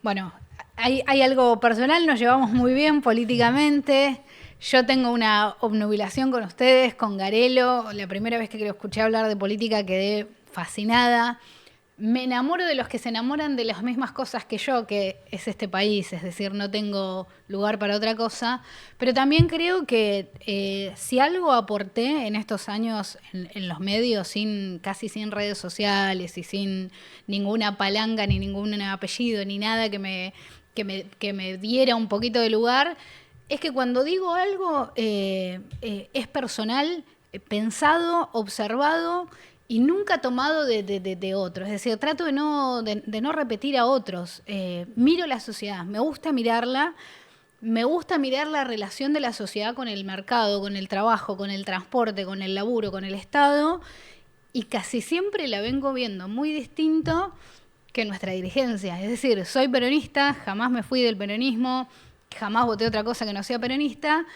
Bueno, hay algo personal, nos llevamos muy bien políticamente. Yo tengo una obnubilación con ustedes, con Garelo. La primera vez que lo escuché hablar de política quedé fascinada. Me enamoro de los que se enamoran de las mismas cosas que yo, que es este país, es decir, no tengo lugar para otra cosa, pero también creo que si algo aporté en estos años en los medios, casi sin redes sociales y sin ninguna palanca, ni ningún apellido, ni nada que me diera un poquito de lugar, es que cuando digo algo es personal, pensado, observado, y nunca tomado de otros. Es decir, trato de no repetir a otros. Miro la sociedad, me gusta mirar la relación de la sociedad con el mercado, con el trabajo, con el transporte, con el laburo, con el Estado, y casi siempre la vengo viendo muy distinto que nuestra dirigencia. Es decir, soy peronista, jamás me fui del peronismo, jamás voté otra cosa que no sea peronista,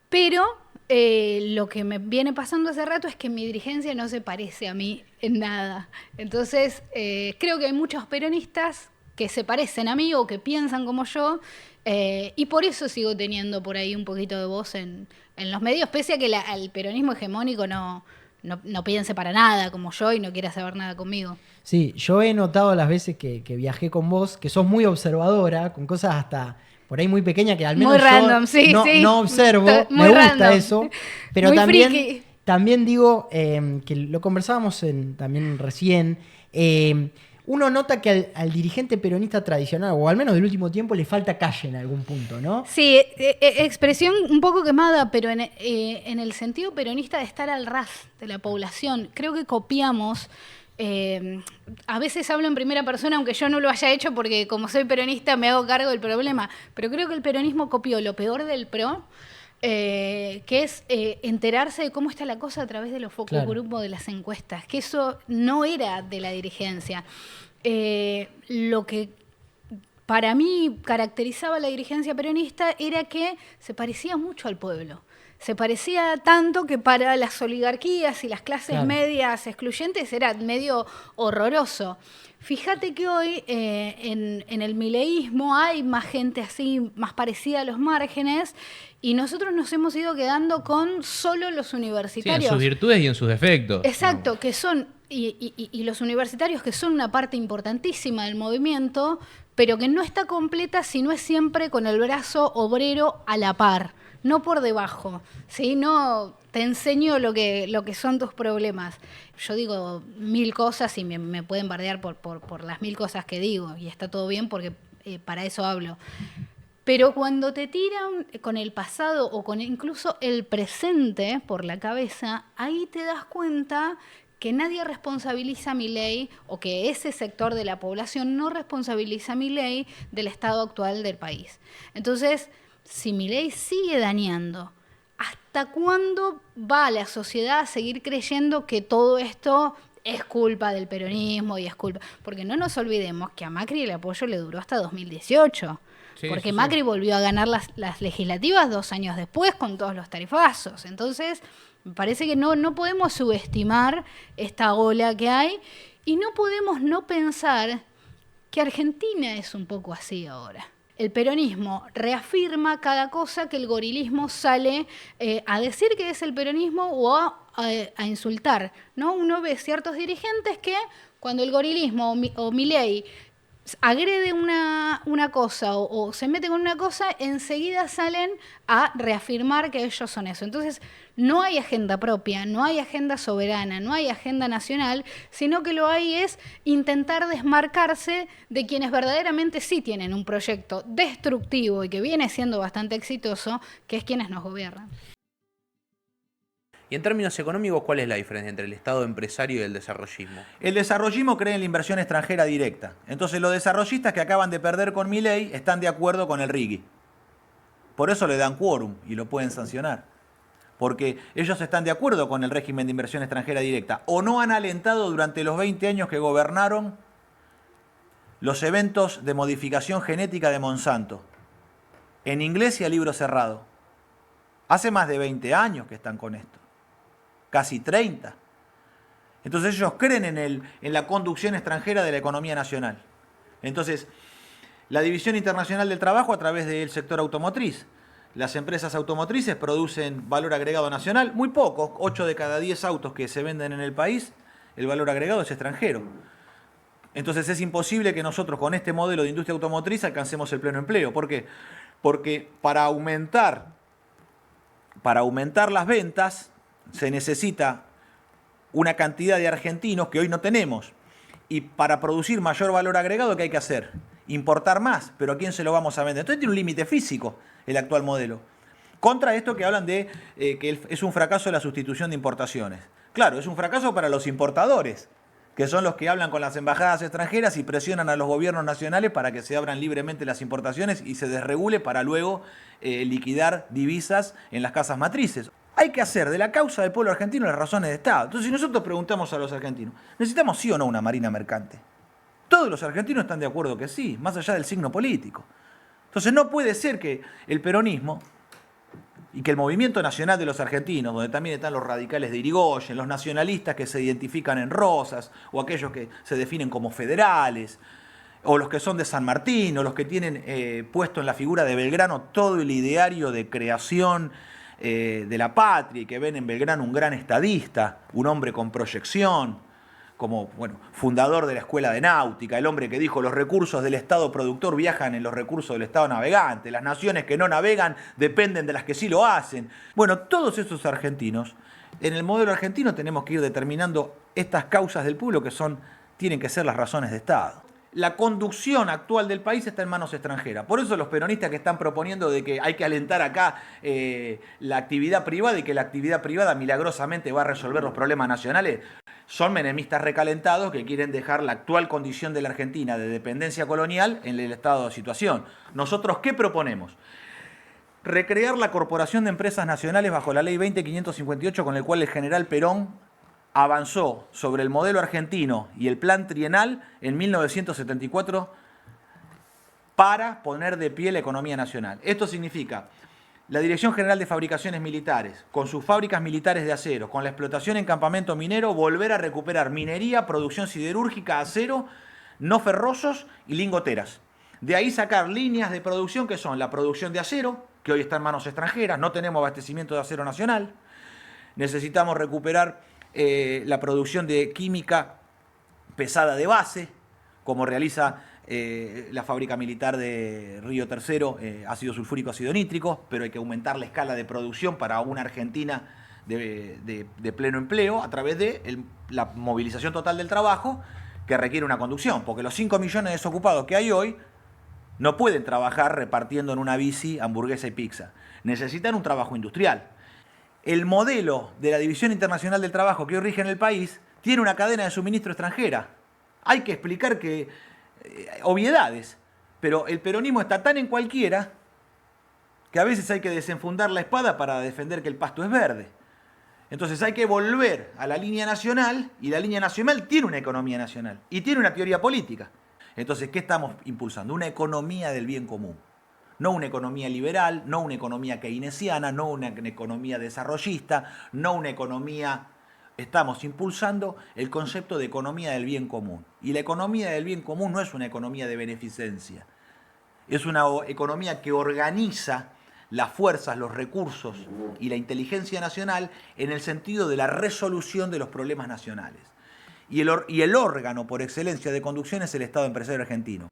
pero lo que me viene pasando hace rato es que mi dirigencia no se parece a mí en nada. Entonces, creo que hay muchos peronistas que se parecen a mí o que piensan como yo, y por eso sigo teniendo por ahí un poquito de voz en los medios, pese a que el peronismo hegemónico no piense para nada como yo y no quiera saber nada conmigo. Sí, yo he notado las veces que viajé con vos que sos muy observadora, con cosas hasta por ahí muy pequeñas que al menos muy yo random, sí, no observo, muy me gusta random. eso, pero Muy también, friki. también digo que lo conversábamos también recién, uno nota que al dirigente peronista tradicional, o al menos del último tiempo, le falta calle en algún punto, ¿no? Sí, expresión un poco quemada, pero en el sentido peronista de estar al ras de la población. Creo que copiamos, a veces hablo en primera persona, aunque yo no lo haya hecho porque como soy peronista me hago cargo del problema, pero creo que el peronismo copió lo peor del PRO, que es enterarse de cómo está la cosa a través de los focus Claro. group o de las encuestas, que eso no era de la dirigencia. Lo que para mí caracterizaba la dirigencia peronista era que se parecía mucho al pueblo. Se parecía tanto que para las oligarquías y las clases Claro. medias excluyentes era medio horroroso. Fíjate que hoy en el mileísmo hay más gente así, más parecida a los márgenes, y nosotros nos hemos ido quedando con solo los Sí, en universitarios. sus virtudes y en sus defectos. Exacto, que son, y los universitarios que son una parte importantísima del movimiento, pero que no está completa si no es siempre con el brazo obrero a la par, no por debajo, ¿sí? No te enseño lo que son tus problemas. Yo digo 1000 cosas y me pueden bardear por las 1000 cosas que digo, y está todo bien porque para eso hablo. Pero cuando te tiran con el pasado o con incluso el presente por la cabeza, ahí te das cuenta que nadie responsabiliza a Milei, o que ese sector de la población no responsabiliza a Milei del estado actual del país. Entonces, si Milei sigue dañando, ¿hasta cuándo va la sociedad a seguir creyendo que todo esto es culpa del peronismo y es culpa? Porque no nos olvidemos que a Macri el apoyo le duró hasta 2018. Sí, Porque sí, Macri sí. volvió a ganar las legislativas 2 años después con todos los tarifazos. Entonces, me parece que no podemos subestimar esta ola que hay, y no podemos no pensar que Argentina es un poco así ahora. El peronismo reafirma cada cosa que el gorilismo sale a decir que es el peronismo o a insultar, ¿no? Uno ve ciertos dirigentes que cuando el gorilismo o Milei agrede una cosa o se mete con una cosa, enseguida salen a reafirmar que ellos son eso. Entonces, no hay agenda propia, no hay agenda soberana, no hay agenda nacional, sino que lo hay es intentar desmarcarse de quienes verdaderamente sí tienen un proyecto destructivo y que viene siendo bastante exitoso, que es quienes nos gobiernan. Y en términos económicos, ¿cuál es la diferencia entre el Estado empresario y el desarrollismo? El desarrollismo cree en la inversión extranjera directa. Entonces los desarrollistas que acaban de perder con Milei están de acuerdo con el RIGI. Por eso le dan quórum y lo pueden sancionar. Porque ellos están de acuerdo con el régimen de inversión extranjera directa. O no han alentado durante los 20 años que gobernaron los eventos de modificación genética de Monsanto. En inglés y a libro cerrado. Hace más de 20 años que están con esto. Casi 30. Entonces ellos creen en la conducción extranjera de la economía nacional. Entonces, la División Internacional del Trabajo a través del sector automotriz. Las empresas automotrices producen valor agregado nacional, muy poco, 8 de cada 10 autos que se venden en el país, el valor agregado es extranjero. Entonces es imposible que nosotros con este modelo de industria automotriz alcancemos el pleno empleo. ¿Por qué? Porque para aumentar las ventas se necesita una cantidad de argentinos que hoy no tenemos. Y para producir mayor valor agregado, ¿qué hay que hacer? Importar más. ¿Pero a quién se lo vamos a vender? Entonces tiene un límite físico el actual modelo. Contra esto que hablan de que es un fracaso la sustitución de importaciones. Claro, es un fracaso para los importadores, que son los que hablan con las embajadas extranjeras y presionan a los gobiernos nacionales para que se abran libremente las importaciones y se desregule para luego liquidar divisas en las casas matrices. Hay que hacer de la causa del pueblo argentino las razones de Estado. Entonces, si nosotros preguntamos a los argentinos, ¿necesitamos sí o no una marina mercante? Todos los argentinos están de acuerdo que sí, más allá del signo político. Entonces, no puede ser que el peronismo y que el movimiento nacional de los argentinos, donde también están los radicales de Irigoyen, los nacionalistas que se identifican en Rosas, o aquellos que se definen como federales, o los que son de San Martín, o los que tienen puesto en la figura de Belgrano todo el ideario de creación de la patria, y que ven en Belgrano un gran estadista, un hombre con proyección, como fundador de la Escuela de Náutica, el hombre que dijo los recursos del Estado productor viajan en los recursos del Estado navegante, las naciones que no navegan dependen de las que sí lo hacen. Bueno, todos esos argentinos, en el modelo argentino tenemos que ir determinando estas causas del pueblo que tienen que ser las razones de Estado. La conducción actual del país está en manos extranjeras. Por eso los peronistas que están proponiendo de que hay que alentar acá la actividad privada y que la actividad privada milagrosamente va a resolver los problemas nacionales, son menemistas recalentados que quieren dejar la actual condición de la Argentina de dependencia colonial en el estado de situación. ¿Nosotros qué proponemos? Recrear la Corporación de Empresas Nacionales bajo la Ley 20.558, con el cual el general Perón avanzó sobre el modelo argentino y el plan trienal en 1974 para poner de pie la economía nacional. Esto significa la Dirección General de Fabricaciones Militares, con sus fábricas militares de acero, con la explotación en campamento minero, volver a recuperar minería, producción siderúrgica, acero, no ferrosos y lingoteras. De ahí sacar líneas de producción que son la producción de acero, que hoy está en manos extranjeras, no tenemos abastecimiento de acero nacional. Necesitamos recuperar la producción de química pesada de base, como realiza la fábrica militar de Río Tercero, ácido sulfúrico, ácido nítrico, pero hay que aumentar la escala de producción para una Argentina de pleno empleo a través de la movilización total del trabajo, que requiere una conducción, porque los 5 millones de desocupados que hay hoy no pueden trabajar repartiendo en una bici hamburguesa y pizza. Necesitan un trabajo industrial. El modelo de la División Internacional del Trabajo que hoy rige en el país tiene una cadena de suministro extranjera. Hay que explicar obviedades, pero el peronismo está tan en cualquiera que a veces hay que desenfundar la espada para defender que el pasto es verde. Entonces hay que volver a la línea nacional, y la línea nacional tiene una economía nacional y tiene una teoría política. Entonces, ¿qué estamos impulsando? Una economía del bien común. No una economía liberal, no una economía keynesiana, no una economía desarrollista, no una economía... Estamos impulsando el concepto de economía del bien común. Y la economía del bien común no es una economía de beneficencia. Es una economía que organiza las fuerzas, los recursos y la inteligencia nacional en el sentido de la resolución de los problemas nacionales. Y el órgano por excelencia de conducción es el Estado Empresario Argentino.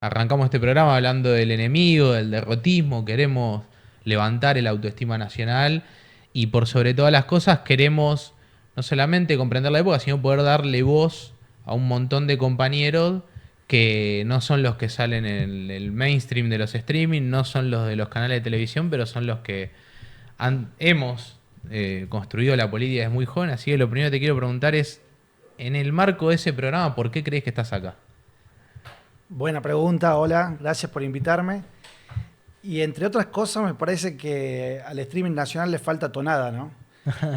Arrancamos este programa hablando del enemigo, del derrotismo, queremos levantar el autoestima nacional y por sobre todas las cosas queremos no solamente comprender la época, sino poder darle voz a un montón de compañeros que no son los que salen en el mainstream de los streaming, no son los de los canales de televisión, pero son los que hemos construido la política desde muy joven. Así que lo primero que te quiero preguntar es, en el marco de ese programa, ¿por qué crees que estás acá? Buena pregunta, hola, gracias por invitarme. Y entre otras cosas me parece que al streaming nacional le falta tonada, ¿no?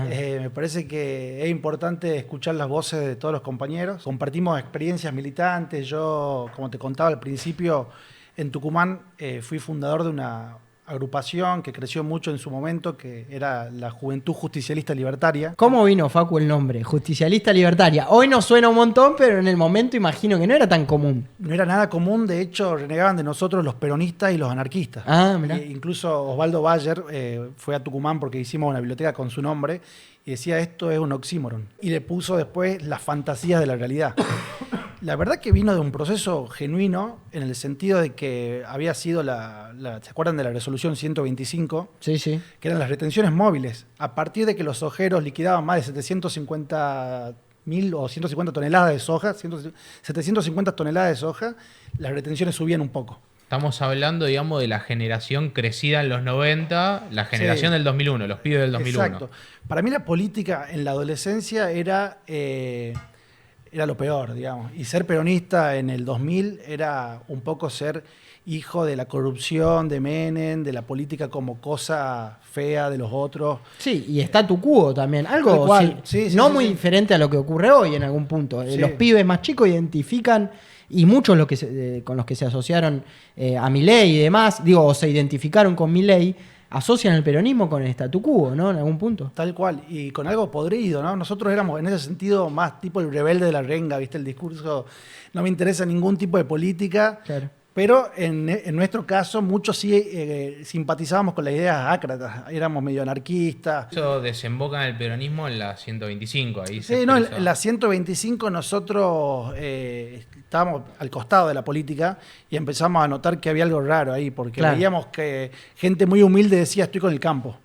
Me parece que es importante escuchar las voces de todos los compañeros. Compartimos experiencias militantes. Yo, como te contaba al principio, en Tucumán fui fundador de una agrupación que creció mucho en su momento, que era la Juventud Justicialista Libertaria. ¿Cómo vino, Facu, el nombre? Justicialista Libertaria. Hoy nos suena un montón, pero en el momento imagino que no era tan común. No era nada común, de hecho renegaban de nosotros los peronistas y los anarquistas. Ah, mirá. Incluso Osvaldo Bayer fue a Tucumán porque hicimos una biblioteca con su nombre y decía esto es un oxímoron. Y le puso después las fantasías de la realidad. La verdad que vino de un proceso genuino en el sentido de que había sido ¿se acuerdan de la resolución 125? Sí, sí. Que eran las retenciones móviles. A partir de que los sojeros liquidaban más de 750.000 o 150 toneladas de soja, 750 toneladas de soja, las retenciones subían un poco. Estamos hablando, digamos, de la generación crecida en los 90, la generación Sí. del 2001, los pibes del 2001. Exacto. Para mí la política en la adolescencia era lo peor, digamos. Y ser peronista en el 2000 era un poco ser hijo de la corrupción, de Menem, de la política como cosa fea de los otros. Sí, y statu quo también. Algo Tal cual. Sí, no sí, muy sí. diferente a lo que ocurre hoy en algún punto. Sí. Los pibes más chicos identifican, y muchos con los que se asociaron a Milei y demás, o se identificaron con Milei, asocian el peronismo con el statu quo, ¿no? En algún punto. Tal cual, y con algo podrido, ¿no? Nosotros éramos en ese sentido más tipo el rebelde de la renga, ¿viste? El discurso, no me interesa ningún tipo de política, Claro. pero en nuestro caso muchos sí simpatizábamos con las ideas ácratas, éramos medio anarquistas. Eso desemboca en el peronismo en la 125. Ahí se Sí, no, expresa. en la 125 nosotros estábamos al costado de la política y empezamos a notar que había algo raro ahí, porque Claro. veíamos que gente muy humilde decía estoy con el campo.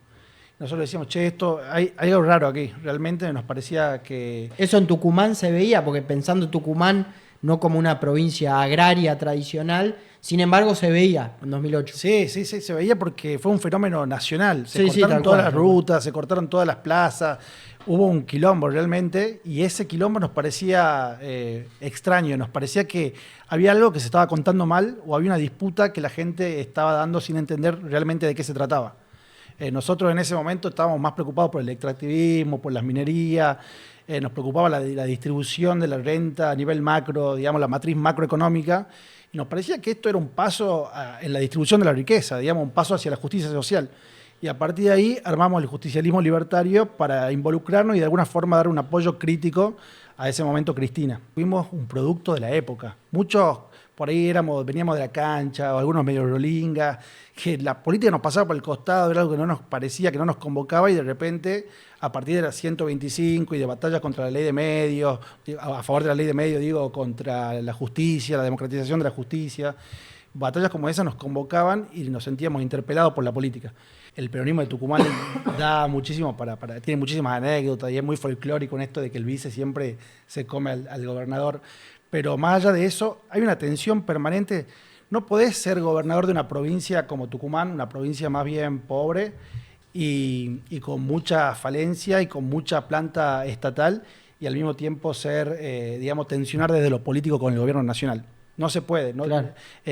Nosotros decíamos, che, hay algo raro aquí. Realmente nos parecía que... Eso en Tucumán se veía, porque pensando Tucumán no como una provincia agraria tradicional, sin embargo se veía en 2008. Sí, se veía porque fue un fenómeno nacional. Se Sí, cortaron tal todas cual, las tal cual. rutas, se cortaron todas las plazas. Hubo un quilombo realmente y ese quilombo nos parecía extraño. Nos parecía que había algo que se estaba contando mal o había una disputa que la gente estaba dando sin entender realmente de qué se trataba. Nosotros en ese momento estábamos más preocupados por el extractivismo, por las minerías. Nos preocupaba la distribución de la renta a nivel macro, digamos, la matriz macroeconómica. Y nos parecía que esto era un paso en la distribución de la riqueza, digamos, un paso hacia la justicia social. Y a partir de ahí armamos el justicialismo libertario para involucrarnos y de alguna forma dar un apoyo crítico a ese momento Cristina. Fuimos un producto de la época. Muchos por ahí veníamos de la cancha, o algunos medio rolingas, que la política nos pasaba por el costado, era algo que no nos parecía, que no nos convocaba, y de repente, a partir de la 125 y de batallas contra la ley de medios, a favor de la ley de medios, contra la justicia, la democratización de la justicia, batallas como esas nos convocaban y nos sentíamos interpelados por la política. El peronismo de Tucumán da muchísimo tiene muchísimas anécdotas y es muy folclórico en esto de que el vice siempre se come al gobernador. Pero más allá de eso, hay una tensión permanente. No podés ser gobernador de una provincia como Tucumán, una provincia más bien pobre y con mucha falencia y con mucha planta estatal, y al mismo tiempo ser, tensionar desde lo político con el gobierno nacional. No se puede, ¿no? Claro.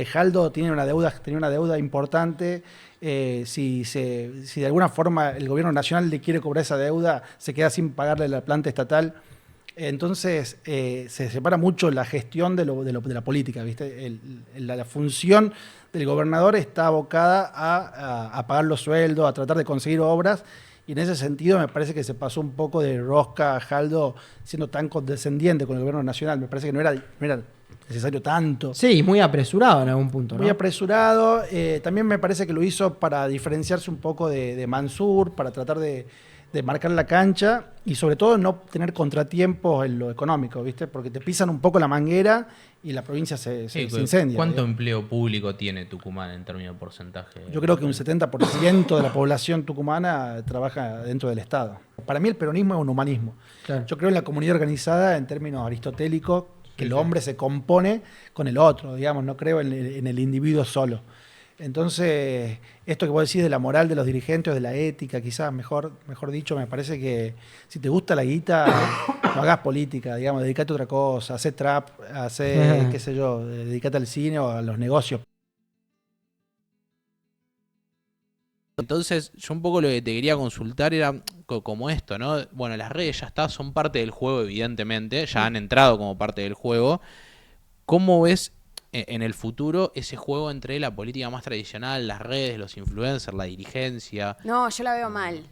Jaldo tenía una deuda importante. Si de alguna forma el gobierno nacional le quiere cobrar esa deuda, se queda sin pagarle la planta estatal. Entonces se separa mucho la gestión de la política, ¿viste? La función del gobernador está abocada a pagar los sueldos, a tratar de conseguir obras, y en ese sentido me parece que se pasó un poco de rosca a Jaldo siendo tan condescendiente con el gobierno nacional. Me parece que no era necesario tanto. Sí, muy apresurado en algún punto, ¿no? Muy apresurado. También me parece que lo hizo para diferenciarse un poco de Mansur, para tratar de marcar la cancha y sobre todo no tener contratiempos en lo económico, ¿viste? Porque te pisan un poco la manguera y la provincia se incendia. ¿Cuánto empleo público tiene Tucumán en términos de porcentaje? Yo creo que un 70% de la población tucumana trabaja dentro del Estado. Para mí el peronismo es un humanismo. Claro. Yo creo en la comunidad organizada en términos aristotélicos, que el hombre se compone con el otro, digamos, no creo en el individuo solo. Entonces, esto que vos decís de la moral de los dirigentes, de la ética, quizás mejor dicho, me parece que si te gusta la guita, no hagas política, digamos, dedicate a otra cosa, hacé trap, hacé, qué sé yo, dedicate al cine o a los negocios. Entonces, yo un poco lo que te quería consultar era como esto, ¿no? Bueno, las redes ya está, son parte del juego, evidentemente, ya han entrado como parte del juego. ¿Cómo ves en el futuro ese juego entre la política más tradicional, las redes, los influencers, la dirigencia? No, yo la veo mal.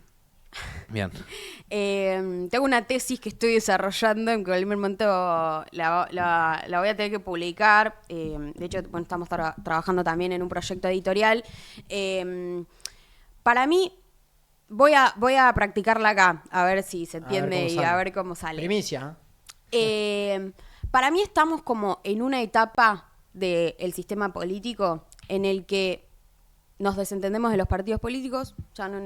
Bien. Tengo una tesis que estoy desarrollando, en cualquier momento la voy a tener que publicar. De hecho, bueno, estamos trabajando también en un proyecto editorial. Para mí, voy a practicarla acá, a ver si se entiende y a ver cómo sale. Primicia. Para mí estamos como en una etapa del sistema político en el que nos desentendemos de los partidos políticos, ya no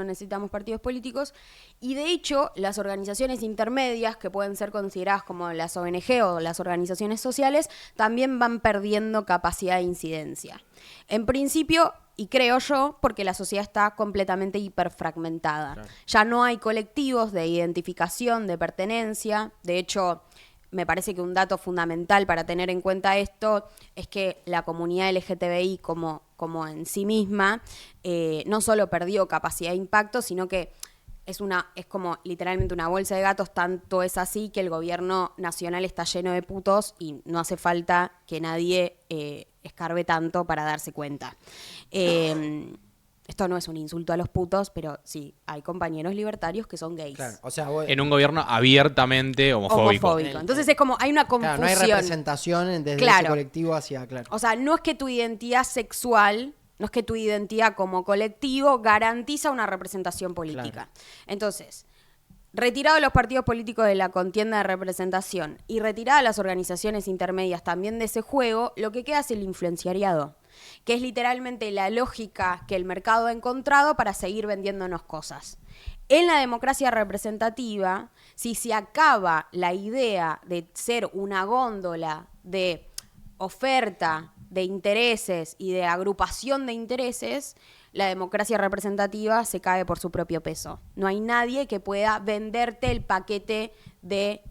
necesitamos partidos políticos, y de hecho las organizaciones intermedias, que pueden ser consideradas como las ONG o las organizaciones sociales, también van perdiendo capacidad de incidencia. En principio, y creo yo, porque la sociedad está completamente hiperfragmentada. Claro. Ya no hay colectivos de identificación, de pertenencia. De hecho, me parece que un dato fundamental para tener en cuenta esto es que la comunidad LGTBI como en sí misma no solo perdió capacidad de impacto, sino que es como literalmente una bolsa de gatos. Tanto es así que el gobierno nacional está lleno de putos y no hace falta que nadie escarbe tanto para darse cuenta. Esto no es un insulto a los putos, pero sí, hay compañeros libertarios que son gays. Claro, o sea, en un gobierno abiertamente homofóbico. Entonces es como, hay una confusión. Claro, no hay representación desde ese colectivo hacia, claro. O sea, no es que tu identidad sexual, no es que tu identidad como colectivo garantiza una representación política. Claro. Entonces, retirado los partidos políticos de la contienda de representación y retirada las organizaciones intermedias también de ese juego, lo que queda es el influenciariado, que es literalmente la lógica que el mercado ha encontrado para seguir vendiéndonos cosas. En la democracia representativa, si se acaba la idea de ser una góndola de oferta, de intereses y de agrupación de intereses, la democracia representativa se cae por su propio peso. No hay nadie que pueda venderte el paquete de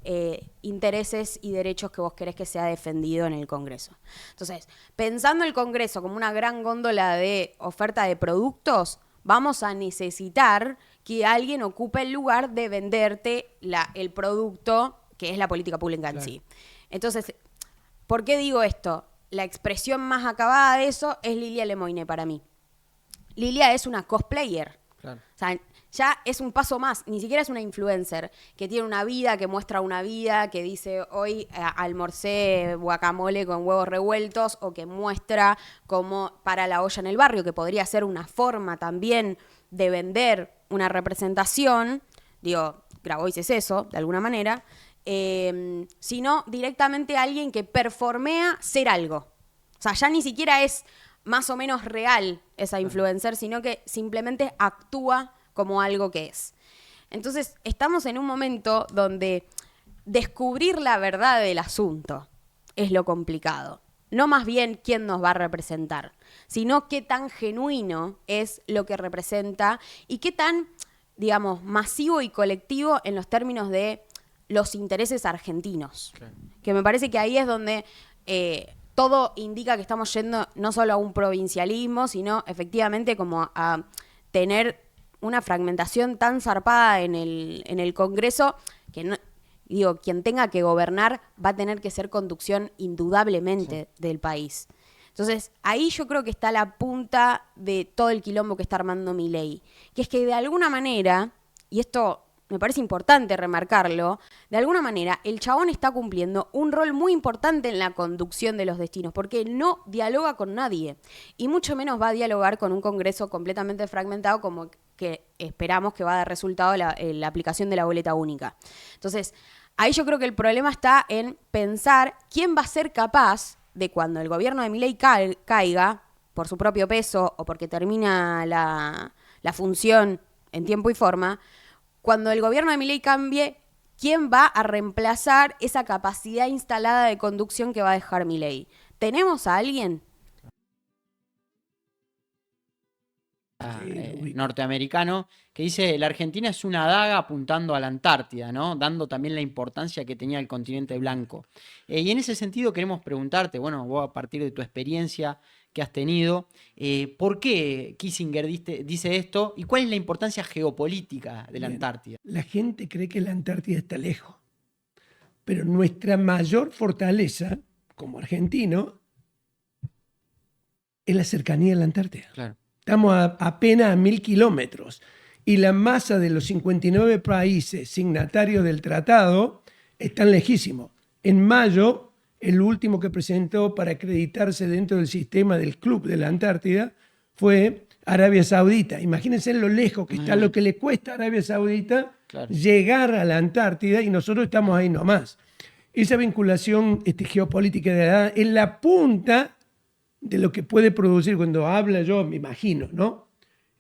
intereses y derechos que vos querés que sea defendido en el Congreso. Entonces, pensando el Congreso como una gran góndola de oferta de productos, vamos a necesitar que alguien ocupe el lugar de venderte el producto que es la política pública en sí. Entonces, ¿por qué digo esto? La expresión más acabada de eso es Lilia Lemoine para mí. Lilia es una cosplayer. Claro. O sea, ya es un paso más, ni siquiera es una influencer que tiene una vida, que muestra una vida, que dice hoy almorcé guacamole con huevos revueltos, o que muestra cómo para la olla en el barrio, que podría ser una forma también de vender una representación. Digo, Grabois es eso, de alguna manera. Sino directamente alguien que performea ser algo. O sea, ya ni siquiera es más o menos real esa influencer, sino que simplemente actúa como algo que es. Entonces, estamos en un momento donde descubrir la verdad del asunto es lo complicado. No más bien quién nos va a representar, sino qué tan genuino es lo que representa y qué tan, digamos, masivo y colectivo en los términos de los intereses argentinos. Okay. Que me parece que ahí es donde todo indica que estamos yendo no solo a un provincialismo, sino efectivamente como a tener una fragmentación tan zarpada en el Congreso que no, digo, quien tenga que gobernar va a tener que ser conducción indudablemente del país. Entonces, ahí yo creo que está la punta de todo el quilombo que está armando Milei, que es que de alguna manera, y esto me parece importante remarcarlo, de alguna manera el chabón está cumpliendo un rol muy importante en la conducción de los destinos, porque no dialoga con nadie, y mucho menos va a dialogar con un Congreso completamente fragmentado como que esperamos que va a dar resultado la aplicación de la boleta única. Entonces, ahí yo creo que el problema está en pensar quién va a ser capaz de, cuando el gobierno de Milei caiga por su propio peso o porque termina la función en tiempo y forma, cuando el gobierno de Milei cambie, ¿quién va a reemplazar esa capacidad instalada de conducción que va a dejar Milei? ¿Tenemos a alguien? Norteamericano que dice: la Argentina es una daga apuntando a la Antártida, ¿no? Dando también la importancia que tenía el continente blanco. Y en ese sentido queremos preguntarte, bueno, vos a partir de tu experiencia que has tenido, ¿por qué Kissinger dice esto y cuál es la importancia geopolítica de la Antártida? La gente cree que la Antártida está lejos, pero nuestra mayor fortaleza como argentino es la cercanía a la Antártida. Claro. Estamos apenas a 1000 kilómetros y la masa de los 59 países signatarios del tratado están lejísimos. En mayo, el último que presentó para acreditarse dentro del sistema del Club de la Antártida fue Arabia Saudita. Imagínense lo lejos que está, lo que le cuesta a Arabia Saudita llegar a la Antártida, y nosotros estamos ahí nomás. Esa vinculación geopolítica es la punta de lo que puede producir cuando habla yo, me imagino, ¿no?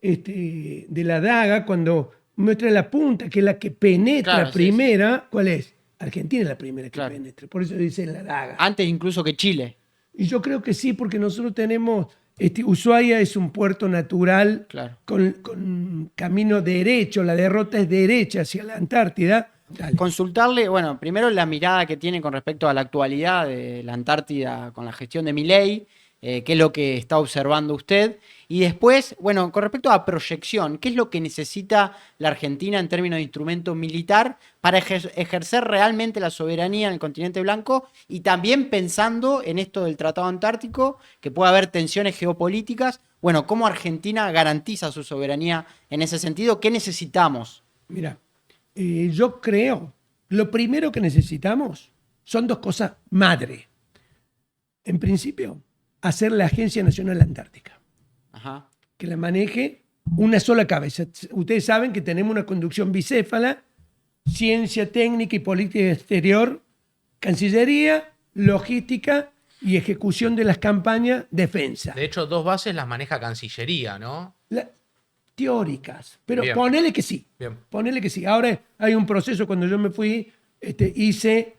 De la daga, cuando muestra la punta, que es la que penetra Claro, sí, primera, ¿cuál es? Argentina es la primera que Claro. penetra, por eso dice la daga. Antes incluso que Chile. Y yo creo que sí, porque nosotros tenemos, Ushuaia es un puerto natural Claro. con camino derecho, la derrota es derecha hacia la Antártida. Dale. Consultarle, bueno, primero la mirada que tiene con respecto a la actualidad de la Antártida con la gestión de Milei, qué es lo que está observando usted. Y después, bueno, con respecto a proyección, ¿qué es lo que necesita la Argentina en términos de instrumento militar para ejercer realmente la soberanía en el continente blanco? Y también pensando en esto del Tratado Antártico, que puede haber tensiones geopolíticas. Bueno, ¿cómo Argentina garantiza su soberanía en ese sentido? ¿Qué necesitamos? Mira, yo creo, lo primero que necesitamos son dos cosas madre. En principio, hacer la Agencia Nacional Antártica, Ajá. que la maneje una sola cabeza. Ustedes saben que tenemos una conducción bicéfala, ciencia, técnica y política exterior, Cancillería, logística y ejecución de las campañas, defensa. De hecho, 2 bases las maneja Cancillería, ¿no? Teóricas, pero Bien. ponele que sí. Bien. Ponele que sí. Ahora hay un proceso, cuando yo me fui, hice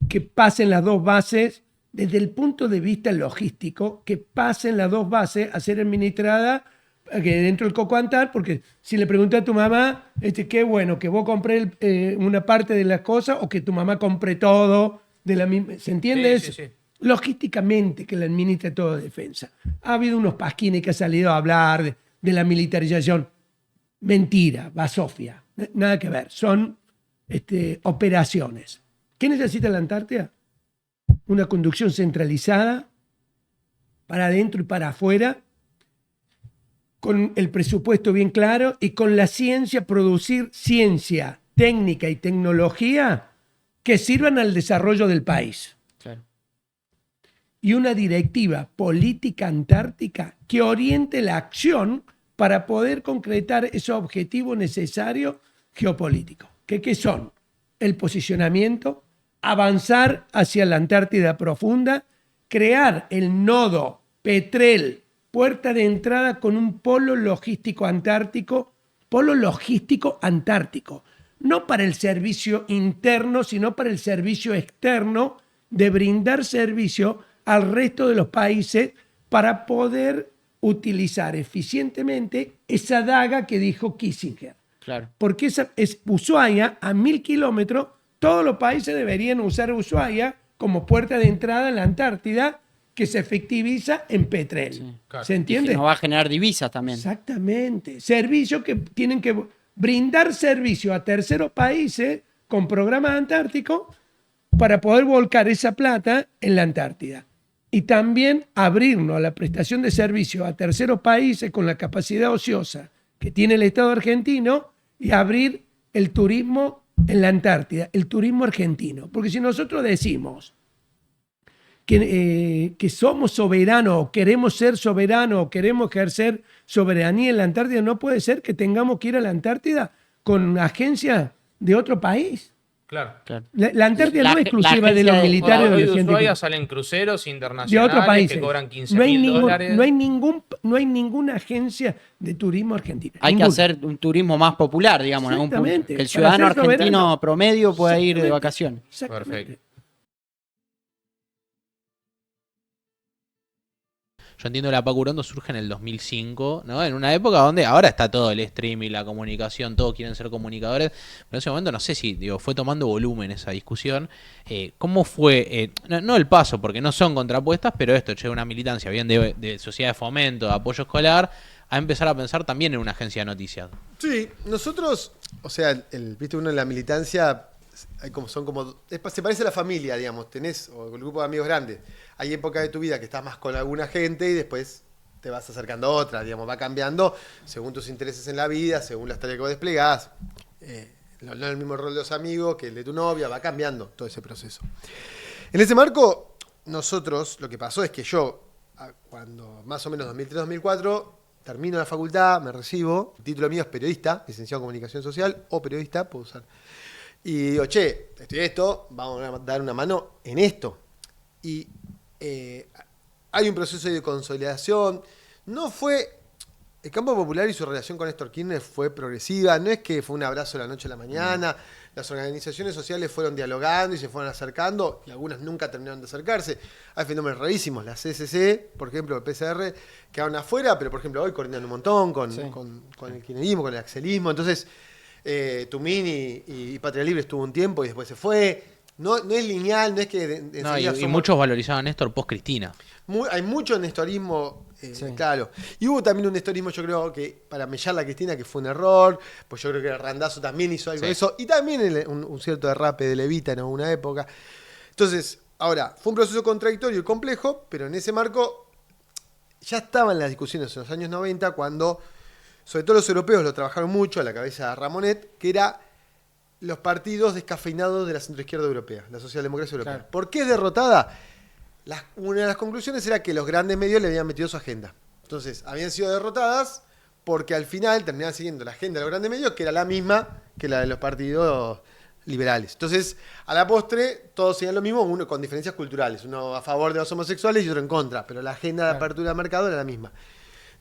que pasen las 2 bases, desde el punto de vista logístico, que pasen las 2 bases a ser administradas dentro del Cocoantar, porque si le pregunté a tu mamá, qué bueno, que vos compré una parte de las cosas o que tu mamá compre todo de la misma. ¿Se entiende Sí, eso? sí, sí. Logísticamente que la administra todo defensa. Ha habido unos pasquines que han salido a hablar de la militarización. Mentira, basofia. Nada que ver. Son operaciones. ¿Qué necesita la Antártida? Una conducción centralizada para adentro y para afuera, con el presupuesto bien claro y con la ciencia, producir ciencia, técnica y tecnología que sirvan al desarrollo del país. Claro. Y una directiva política antártica que oriente la acción para poder concretar esos objetivos necesarios geopolíticos. ¿Qué son? El posicionamiento, avanzar hacia la Antártida profunda, crear el nodo Petrel, puerta de entrada con un polo logístico antártico, no para el servicio interno, sino para el servicio externo, de brindar servicio al resto de los países para poder utilizar eficientemente esa daga que dijo Kissinger. Claro. Porque esa es Ushuaia, a 1000 kilómetros, todos los países deberían usar Ushuaia como puerta de entrada en la Antártida, que se efectiviza en Petrel. Sí, claro. ¿Se Y entiende? que nos va a generar divisas también. Exactamente. Servicios que tienen que brindar servicio a terceros países con programas antárticos para poder volcar esa plata en la Antártida. Y también abrirnos a la prestación de servicio a terceros países con la capacidad ociosa que tiene el Estado argentino y abrir el turismo en la Antártida, el turismo argentino. Porque si nosotros decimos que somos soberanos, o queremos ser soberanos, o queremos ejercer soberanía en la Antártida, no puede ser que tengamos que ir a la Antártida con agencia de otro país. Claro. La Antártida no es exclusiva de agencia los de- militares o Hoy de de los Ushuaia científicos. salen cruceros De internacionales otros países. que cobran 15 No hay, mil ningún- dólares. no hay ninguna agencia de turismo argentina. Hay que Ninguna. hacer un turismo más popular, digamos, en algún punto. Exactamente. Que el Para ciudadano ser soberano. argentino promedio pueda ir de Exactamente. vacaciones. Exactamente. Perfecto. Yo entiendo que la Paco Urondo surge en el 2005, ¿no? En una época donde ahora está todo el streaming, la comunicación, todos quieren ser comunicadores, pero en ese momento no sé si fue tomando volumen esa discusión. ¿Cómo fue? No el paso, porque no son contrapuestas, pero esto llega una militancia bien de sociedad de fomento, de apoyo escolar, a empezar a pensar también en una agencia de noticias. Sí, nosotros, o sea, viste, uno en la militancia se parece a la familia, digamos, tenés o el grupo de amigos grandes. Hay épocas de tu vida que estás más con alguna gente y después te vas acercando a otra, digamos, va cambiando según tus intereses en la vida, según las tareas que vos desplegás. No es el mismo rol de los amigos que el de tu novia, va cambiando todo ese proceso. En ese marco, nosotros, lo que pasó es que yo, cuando más o menos 2003-2004, termino la facultad, me recibo, el título mío es periodista, licenciado en comunicación social o periodista, puedo usar. Y digo, estoy esto, vamos a dar una mano en esto. Y hay un proceso de consolidación. No fue... El campo popular y su relación con Néstor Kirchner fue progresiva, no es que fue un abrazo de la noche a la mañana, las organizaciones sociales fueron dialogando y se fueron acercando, y algunas nunca terminaron de acercarse. Hay fenómenos rarísimos, la CSC, por ejemplo, el PCR, quedaron afuera, pero por ejemplo hoy coordinan un montón con el kirchnerismo, con el axelismo, entonces Tumín y Patria Libre estuvo un tiempo y después se fue. No es lineal, no es que... y muchos valorizaban a Néstor post-Cristina. Hay mucho nestorismo, claro. Y hubo también un nestorismo, yo creo, que para mellar la Cristina, que fue un error, pues yo creo que Randazzo también hizo algo de eso, y también un cierto derrape de Levita en alguna época. Entonces, ahora, fue un proceso contradictorio y complejo, pero en ese marco ya estaban las discusiones en los años 90, cuando, sobre todo los europeos lo trabajaron mucho, a la cabeza de Ramonet, que era los partidos descafeinados de la centroizquierda europea, la socialdemocracia europea. Claro. ¿Por qué es derrotada? Una de las conclusiones era que los grandes medios le habían metido su agenda. Entonces, habían sido derrotadas porque al final terminaban siguiendo la agenda de los grandes medios, que era la misma que la de los partidos liberales. Entonces, a la postre, todos seguían lo mismo, uno con diferencias culturales, uno a favor de los homosexuales y otro en contra, pero la agenda de apertura del mercado era la misma.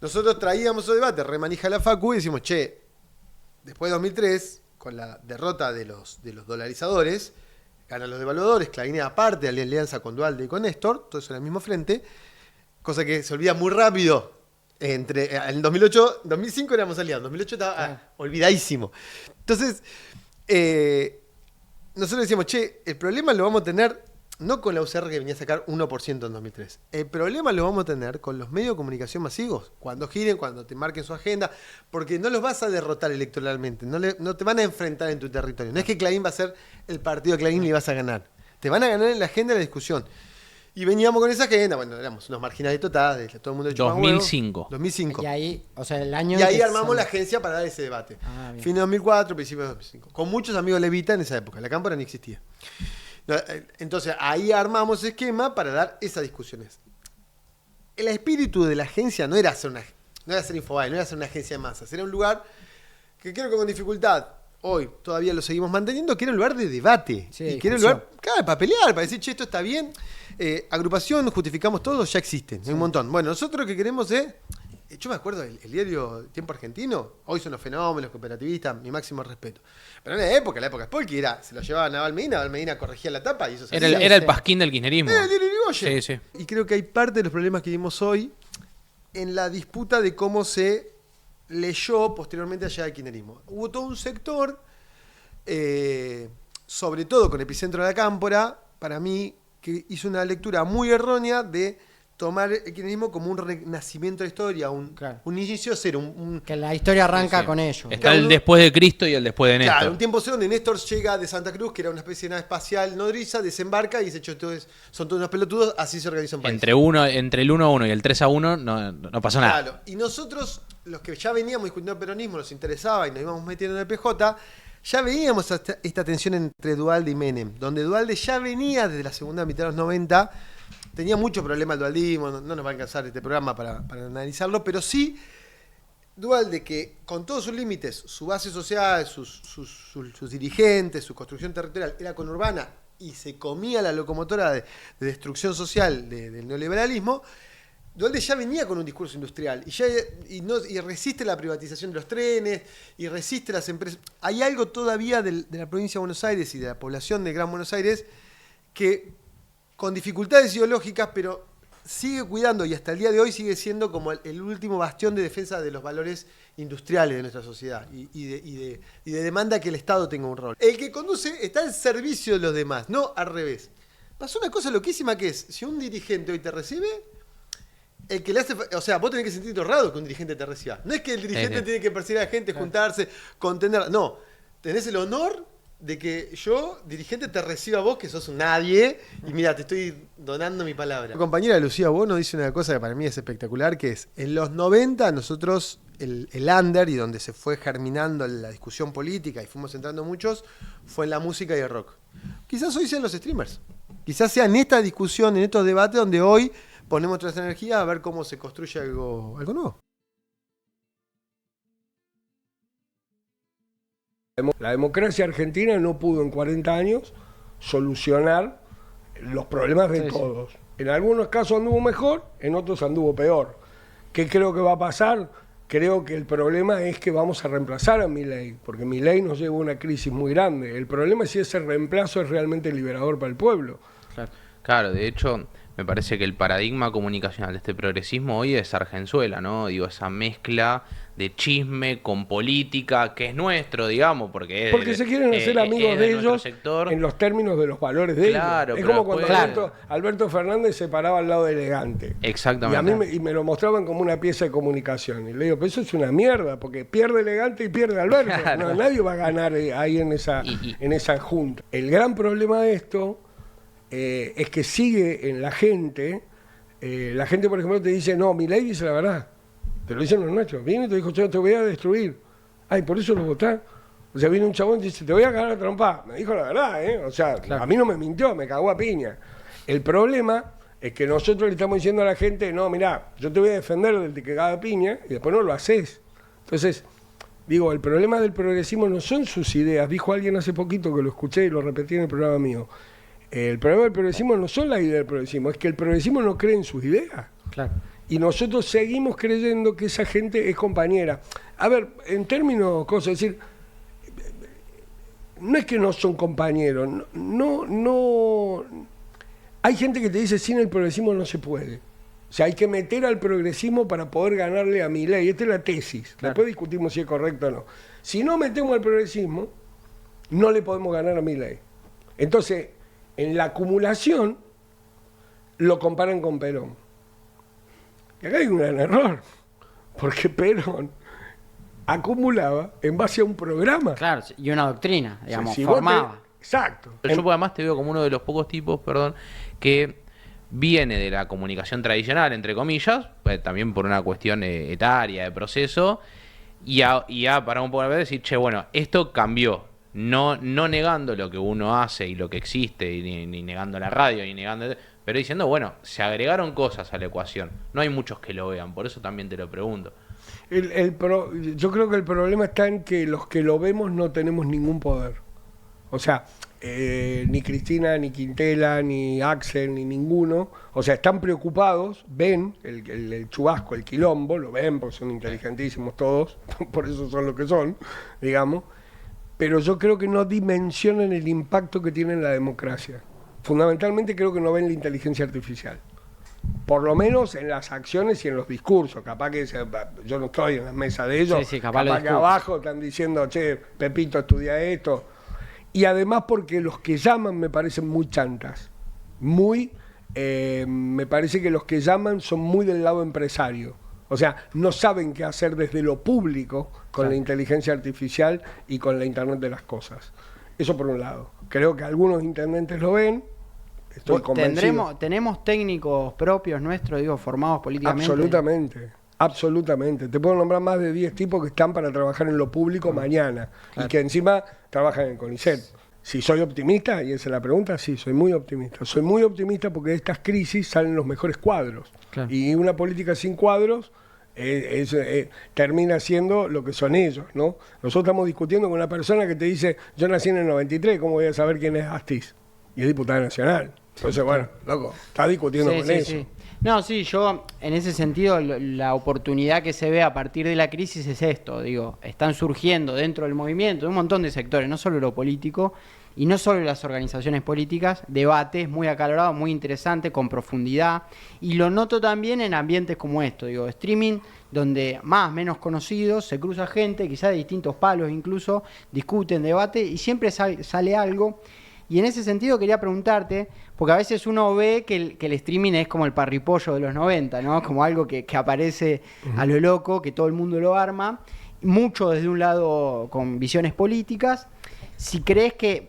Nosotros traíamos esos debates, remanija la Facu, y decimos, che, después de 2003... con la derrota de los dolarizadores, ganan los devaluadores, Clarín aparte de la alianza con Duhalde y con Néstor, todo eso en el mismo frente, cosa que se olvida muy rápido. En 2005 éramos aliados, en 2008 estaba olvidadísimo. Entonces, nosotros decíamos, che, el problema lo vamos a tener no con la UCR que venía a sacar 1% en 2003. El problema lo vamos a tener con los medios de comunicación masivos, cuando giren, cuando te marquen su agenda, porque no los vas a derrotar electoralmente, no te van a enfrentar en tu territorio. No es que Clarín va a ser el partido de Clarín y vas a ganar. Te van a ganar en la agenda de la discusión. Y veníamos con esa agenda, bueno, éramos unos marginales totales, todo el mundo 2005. 2005. Y ahí, o sea, el año... Y ahí armamos la agencia para dar ese debate. Fin de 2004, principio de 2005. Con muchos amigos Levita en esa época. La cámpora ni existía. Entonces, ahí armamos ese esquema para dar esas discusiones. El espíritu de la agencia no era hacer Infobae, no era hacer una agencia de masas. Era un lugar que creo que con dificultad, hoy todavía lo seguimos manteniendo, que era un lugar de debate. Y que era un lugar, claro, para pelear, para decir, che, esto está bien. Agrupación, justificamos todo, ya existen. Hay un montón. Bueno, nosotros lo que queremos es... Yo me acuerdo el diario Tiempo Argentino, hoy son los fenómenos cooperativistas, mi máximo respeto. Pero en la época Spolky se lo llevaban a Valmedina corregía la tapa y eso se hacía. Era el pasquín del kirchnerismo. Era el diario Irigoyen. Sí. Y creo que hay parte de los problemas que vimos hoy en la disputa de cómo se leyó posteriormente allá del kirchnerismo. Hubo todo un sector, sobre todo con Epicentro de la Cámpora, para mí, que hizo una lectura muy errónea de tomar el kirchnerismo como un renacimiento de la historia, un inicio cero. Que la historia arranca con ellos. Está el después de Cristo y el después de Néstor. Claro, un tiempo cero donde Néstor llega de Santa Cruz, que era una especie de nave espacial nodriza, desembarca y dice, son todos unos pelotudos, así se organiza un país. Entre el 1-1 y el 3-1 no pasó nada. Claro, y nosotros, los que ya veníamos discutiendo el peronismo, nos interesaba y nos íbamos metiendo en el PJ, ya veíamos esta tensión entre Duhalde y Menem, donde Duhalde ya venía desde la segunda mitad de los 90. Tenía mucho problema el dualdismo, no nos va a alcanzar este programa para analizarlo, pero sí Duhalde, que con todos sus límites, su base social, sus dirigentes, su construcción territorial era conurbana y se comía la locomotora de destrucción social del neoliberalismo, Duhalde ya venía con un discurso industrial y resiste la privatización de los trenes y resiste las empresas. Hay algo todavía de la provincia de Buenos Aires y de la población de Gran Buenos Aires que, con dificultades ideológicas, pero sigue cuidando y hasta el día de hoy sigue siendo como el último bastión de defensa de los valores industriales de nuestra sociedad y de demanda que el Estado tenga un rol. El que conduce está al servicio de los demás, no al revés. Pasó una cosa loquísima que es, si un dirigente hoy te recibe, el que le hace, o sea, vos tenés que sentirte honrado que un dirigente te reciba. No es que el dirigente tiene que perseguir a la gente, juntarse, contener, no. Tenés el honor de que yo, dirigente, te reciba a vos, que sos un nadie, y mira, te estoy donando mi palabra. La compañera Lucía Bono dice una cosa que para mí es espectacular, que es, en los 90 nosotros, el under, y donde se fue germinando la discusión política, y fuimos entrando muchos, fue en la música y el rock. Quizás hoy sean los streamers. Quizás sea en esta discusión, en estos debates, donde hoy ponemos nuestra energía a ver cómo se construye algo nuevo. La democracia argentina no pudo en 40 años solucionar los problemas de todos. En algunos casos anduvo mejor, en otros anduvo peor. ¿Qué creo que va a pasar? Creo que el problema es que vamos a reemplazar a Milei, porque Milei nos lleva a una crisis muy grande. El problema es si ese reemplazo es realmente liberador para el pueblo. Claro, de hecho, me parece que el paradigma comunicacional de este progresismo hoy es Argenzuela, ¿no? Digo, esa mezcla de chisme con política, que es nuestro, digamos, porque se quieren hacer amigos de ellos sector. En los términos de los valores de ellos. Es como cuando Alberto Fernández se paraba al lado de Elegante. Exactamente. Y a mí me lo mostraban como una pieza de comunicación. Y le digo, pero eso es una mierda, porque pierde Elegante y pierde Alberto. Claro. No, nadie va a ganar ahí en esa junta. El gran problema de esto es que sigue en la gente. La gente, por ejemplo, te dice, no, Milei dice la verdad. Te lo dicen los nuestros. Viene y te dijo, yo te voy a destruir. Ay, por eso lo votás. O sea, viene un chabón y dice, te voy a cagar a trompa. Me dijo la verdad, ¿eh? O sea, a mí no me mintió, me cagó a piña. El problema es que nosotros le estamos diciendo a la gente, no, mirá, yo te voy a defender del que caga a piña y después no lo haces. Entonces, digo, el problema del progresismo no son sus ideas. Dijo alguien hace poquito que lo escuché y lo repetí en el programa mío. El problema del progresismo no son las ideas del progresismo, es que el progresismo no cree en sus ideas. Claro. Y nosotros seguimos creyendo que esa gente es compañera. A ver, en términos, cosas, es decir, no es que no son compañeros, no. Hay gente que te dice, sin el progresismo no se puede. O sea, hay que meter al progresismo para poder ganarle a Milei. Esta es la tesis. Claro. Después discutimos si es correcto o no. Si no metemos al progresismo, no le podemos ganar a Milei. Entonces, en la acumulación, lo comparan con Perón. Y acá hay un gran error, porque Perón acumulaba en base a un programa. Claro, y una doctrina, digamos, si formaba. Exacto. Pero yo además te veo como uno de los pocos tipos, que viene de la comunicación tradicional, entre comillas, pues, también por una cuestión etaria, de proceso, y ya para un poco de decir, che, bueno, esto cambió. No negando lo que uno hace y lo que existe, y ni negando la radio, ni negando... Pero diciendo, bueno, se agregaron cosas a la ecuación. No hay muchos que lo vean, por eso también te lo pregunto. Yo creo que el problema está en que los que lo vemos no tenemos ningún poder. O sea, ni Cristina, ni Quintela, ni Axel, ni ninguno. O sea, están preocupados, ven el chubasco, el quilombo, lo ven porque son inteligentísimos todos, por eso son lo que son, digamos. Pero yo creo que no dimensionan el impacto que tiene en la democracia. Fundamentalmente creo que no ven la inteligencia artificial. Por lo menos en las acciones y en los discursos. Capaz que yo no estoy en la mesa de ellos. Sí, capaz que abajo están diciendo, che, Pepito estudia esto. Y además porque los que llaman me parecen muy chantas. Me parece que los que llaman son muy del lado empresario. O sea, no saben qué hacer desde lo público con la inteligencia artificial y con la Internet de las cosas. Eso por un lado. Creo que algunos intendentes lo ven. Estoy convencido. ¿Tenemos técnicos propios nuestros, digo, formados políticamente? Absolutamente. Te puedo nombrar más de 10 tipos que están para trabajar en lo público mañana. Claro. Y que encima trabajan en CONICET. Si soy optimista, y esa es la pregunta, sí, soy muy optimista. Soy muy optimista porque de estas crisis salen los mejores cuadros. Claro. Y una política sin cuadros termina siendo lo que son ellos, ¿no? Nosotros estamos discutiendo con una persona que te dice, yo nací en el 93, ¿cómo voy a saber quién es Astiz? Y es diputada nacional. Entonces, bueno, loco, está discutiendo con eso. Sí. No, sí, yo en ese sentido la oportunidad que se ve a partir de la crisis es esto, digo, están surgiendo dentro del movimiento, de un montón de sectores, no solo lo político y no solo las organizaciones políticas, debates muy acalorados, muy interesantes, con profundidad, y lo noto también en ambientes como esto, digo, streaming, donde más, menos conocidos, se cruza gente, quizás de distintos palos incluso, discuten, debaten, y siempre sale algo. Y en ese sentido quería preguntarte, porque a veces uno ve que el streaming es como el parripollo de los 90, ¿no? Como algo que aparece a lo loco, que todo el mundo lo arma, mucho desde un lado con visiones políticas. Si crees que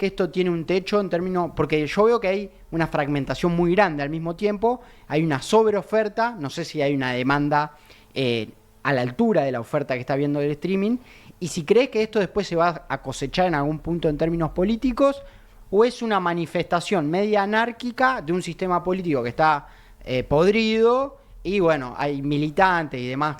esto tiene un techo en términos, porque yo veo que hay una fragmentación muy grande al mismo tiempo, hay una sobreoferta, no sé si hay una demanda a la altura de la oferta que está viendo el streaming, y si crees que esto después se va a cosechar en algún punto en términos políticos, o es una manifestación media anárquica de un sistema político que está podrido, y bueno, hay militantes y demás,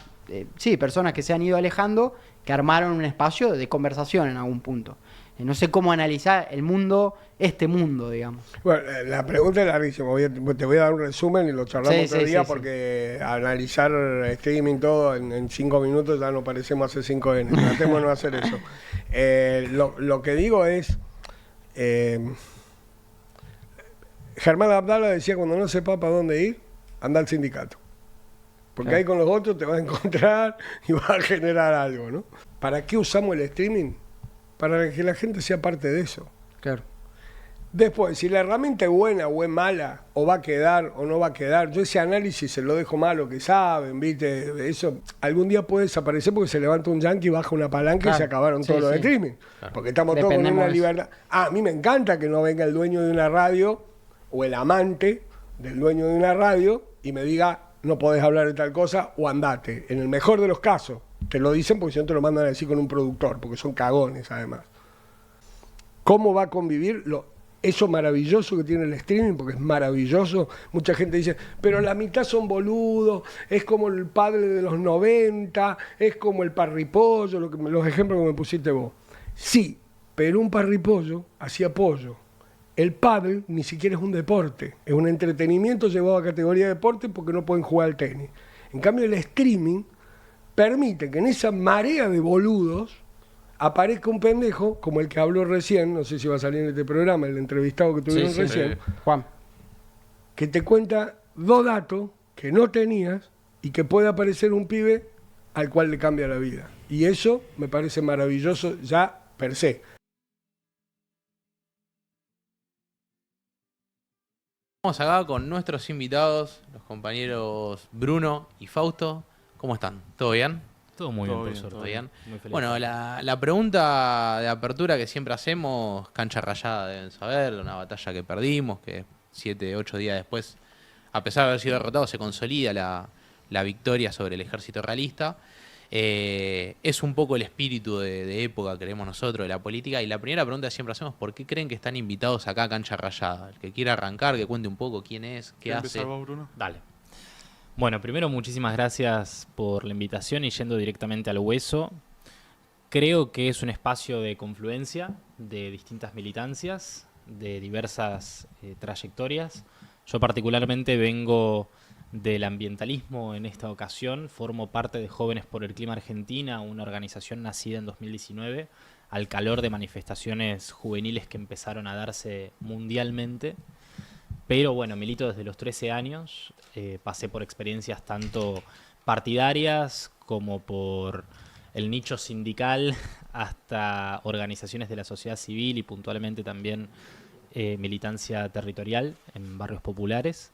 personas que se han ido alejando, que armaron un espacio de conversación en algún punto. No sé cómo analizar el mundo, este mundo, digamos. Bueno, la pregunta es larguísima. Te voy a dar un resumen y lo charlamos otro día sí. porque analizar streaming todo en 5 minutos ya no parecemos hacer 5N. Tratemos de no hacer eso. Lo que digo es... Germán Abdala decía, cuando no sepa para dónde ir, anda al sindicato. Porque ahí con los otros te vas a encontrar y vas a generar algo, ¿no? ¿Para qué usamos el streaming? Para que la gente sea parte de eso. Claro. Después, si la herramienta es buena o es mala, o va a quedar o no va a quedar, yo ese análisis se lo dejo más a lo que saben, ¿viste? Eso algún día puede desaparecer porque se levanta un yankee, baja una palanca y se acabaron todos los streaming. Claro. Porque estamos todos con una libertad. A mí me encanta que no venga el dueño de una radio o el amante del dueño de una radio y me diga, no podés hablar de tal cosa o andate. En el mejor de los casos, te lo dicen porque si no te lo mandan a decir con un productor, porque son cagones además. ¿Cómo va a convivir eso maravilloso que tiene el streaming? Porque es maravilloso. Mucha gente dice, pero la mitad son boludos, es como el padre de los 90, es como el parripollo, los ejemplos que me pusiste vos. Sí, pero un parripollo hacía pollo. El pádel ni siquiera es un deporte, es un entretenimiento llevado a categoría de deporte porque no pueden jugar al tenis. En cambio, el streaming permite que en esa marea de boludos aparezca un pendejo, como el que habló recién, no sé si va a salir en este programa, el entrevistado que tuvieron recién, Juan, que te cuenta 2 datos que no tenías y que puede aparecer un pibe al cual le cambia la vida. Y eso me parece maravilloso ya per se. Estamos acá con nuestros invitados, los compañeros Bruno y Fausto. ¿Cómo están? ¿Todo bien? Todo muy bien, por suerte. ¿Todo bien? Muy feliz. Bueno, la pregunta de apertura que siempre hacemos, cancha rayada deben saber, una batalla que perdimos, que 7, 8 días después, a pesar de haber sido derrotado, se consolida la victoria sobre el ejército realista. Es un poco el espíritu de época, creemos nosotros, de la política. Y la primera pregunta que siempre hacemos, ¿por qué creen que están invitados acá a Cancha Rayada? El que quiera arrancar, que cuente un poco quién es, qué hace. Vos, Bruno? Dale. Bueno, primero muchísimas gracias por la invitación y yendo directamente al hueso. Creo que es un espacio de confluencia de distintas militancias, de diversas trayectorias. Yo particularmente vengo del ambientalismo en esta ocasión, formo parte de Jóvenes por el Clima Argentina, una organización nacida en 2019, al calor de manifestaciones juveniles que empezaron a darse mundialmente. Pero bueno, milito desde los 13 años, pasé por experiencias tanto partidarias como por el nicho sindical hasta organizaciones de la sociedad civil y puntualmente también militancia territorial en barrios populares.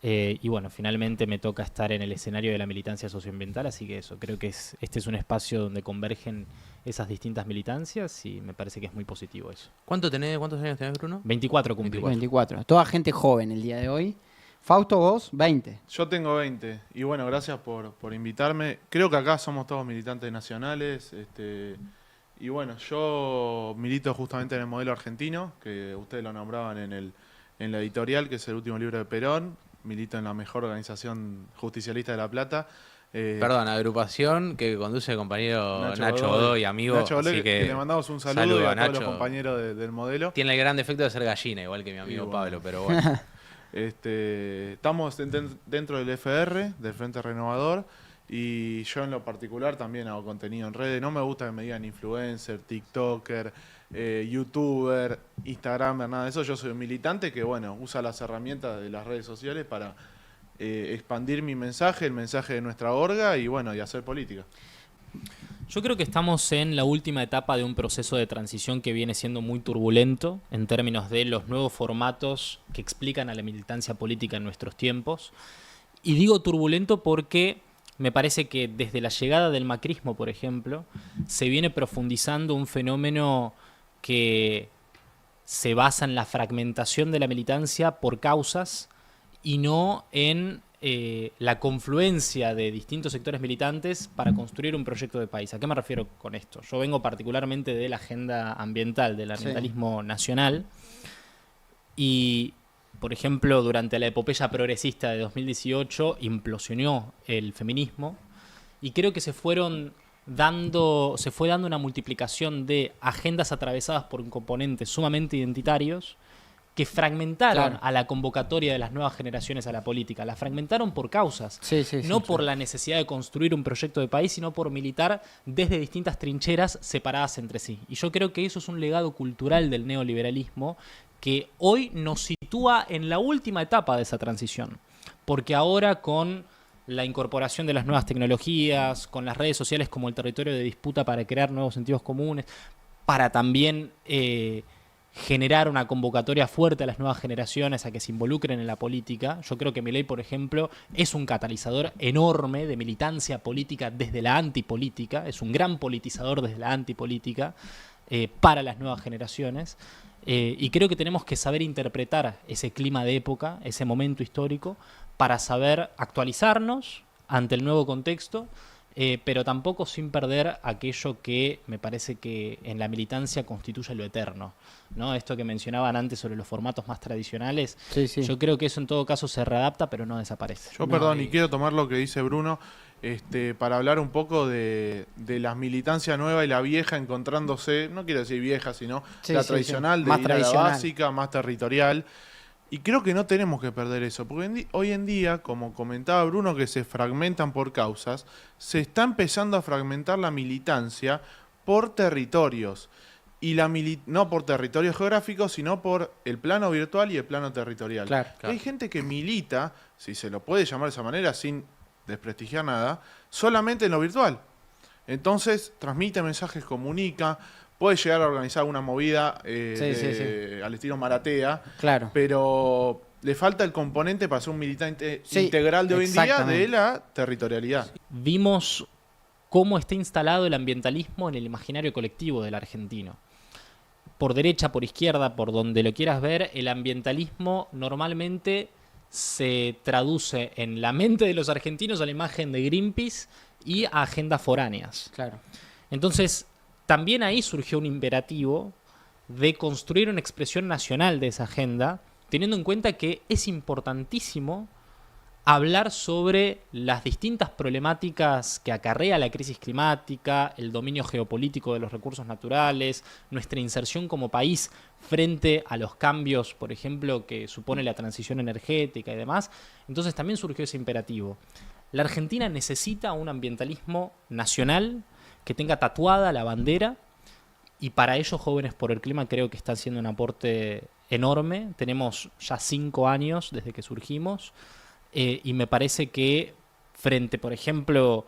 Y bueno, finalmente me toca estar en el escenario de la militancia socioambiental, así que eso, creo que este es un espacio donde convergen esas distintas militancias y me parece que es muy positivo eso. ¿Cuántos años tenés, Bruno? 24 cumplí. 24. Toda gente joven el día de hoy. Fausto, vos, 20. Yo tengo 20. Y bueno, gracias por invitarme. Creo que acá somos todos militantes nacionales. Y bueno, yo milito justamente en el modelo argentino, que ustedes lo nombraban en la editorial, que es el último libro de Perón. Milito en la mejor organización justicialista de La Plata. Perdón, agrupación que conduce el compañero Nacho Godoy, amigo. Nacho Godoy, así que le mandamos un saludo y a todos los compañeros del modelo. Tiene el gran defecto de ser gallina, igual que mi amigo Pablo, pero bueno. Estamos dentro del FR, del Frente Renovador, y yo en lo particular también hago contenido en redes. No me gusta que me digan influencer, tiktoker, youtuber, instagramer, nada de eso. Yo soy un militante que, bueno, usa las herramientas de las redes sociales para expandir mi mensaje, el mensaje de nuestra orga y, bueno, y hacer política. Yo creo que estamos en la última etapa de un proceso de transición que viene siendo muy turbulento en términos de los nuevos formatos que explican a la militancia política en nuestros tiempos. Y digo turbulento porque me parece que desde la llegada del macrismo, por ejemplo, se viene profundizando un fenómeno que se basa en la fragmentación de la militancia por causas y no en la confluencia de distintos sectores militantes para construir un proyecto de país. ¿A qué me refiero con esto? Yo vengo particularmente de la agenda ambiental, del ambientalismo nacional, y, por ejemplo, durante la epopeya progresista de 2018 implosionó el feminismo, y creo que se fueron se fue dando una multiplicación de agendas atravesadas por componentes sumamente identitarios que fragmentaron a la convocatoria de las nuevas generaciones a la política. La fragmentaron por causas, no por la necesidad de construir un proyecto de país, sino por militar desde distintas trincheras separadas entre sí. Y yo creo que eso es un legado cultural del neoliberalismo que hoy nos sitúa en la última etapa de esa transición. Porque ahora con la incorporación de las nuevas tecnologías, con las redes sociales como el territorio de disputa para crear nuevos sentidos comunes, para también generar una convocatoria fuerte a las nuevas generaciones a que se involucren en la política. Yo creo que Milei, por ejemplo, es un catalizador enorme de militancia política desde la antipolítica, es un gran politizador desde la antipolítica para las nuevas generaciones. Y creo que tenemos que saber interpretar ese clima de época, ese momento histórico, para saber actualizarnos ante el nuevo contexto, pero tampoco sin perder aquello que me parece que en la militancia constituye lo eterno, ¿no? Esto que mencionaban antes sobre los formatos más tradicionales, yo creo que eso en todo caso se readapta, pero no desaparece. Yo, perdón, y quiero tomar lo que dice Bruno, para hablar un poco de la militancia nueva y la vieja encontrándose, no quiero decir vieja, sino la tradicional, de más ir tradicional, a la básica, más territorial. Y creo que no tenemos que perder eso, porque hoy en día, como comentaba Bruno, que se fragmentan por causas, se está empezando a fragmentar la militancia por territorios. Y no por territorios geográficos, sino por el plano virtual y el plano territorial. Claro. Hay gente que milita, si se lo puede llamar de esa manera, sin desprestigiar nada, solamente en lo virtual. Entonces, transmite mensajes, comunica, puede llegar a organizar una movida al estilo Maratea, pero le falta el componente para ser un militante integral de hoy en día de la territorialidad. Vimos cómo está instalado el ambientalismo en el imaginario colectivo del argentino. Por derecha, por izquierda, por donde lo quieras ver, el ambientalismo normalmente se traduce en la mente de los argentinos a la imagen de Greenpeace y a agendas foráneas. Entonces, también ahí surgió un imperativo de construir una expresión nacional de esa agenda, teniendo en cuenta que es importantísimo hablar sobre las distintas problemáticas que acarrea la crisis climática, el dominio geopolítico de los recursos naturales, nuestra inserción como país frente a los cambios, por ejemplo, que supone la transición energética y demás. Entonces también surgió ese imperativo. La Argentina necesita un ambientalismo nacional que tenga tatuada la bandera, y para ello Jóvenes por el Clima creo que está haciendo un aporte enorme. Tenemos ya 5 años desde que surgimos, y me parece que frente, por ejemplo,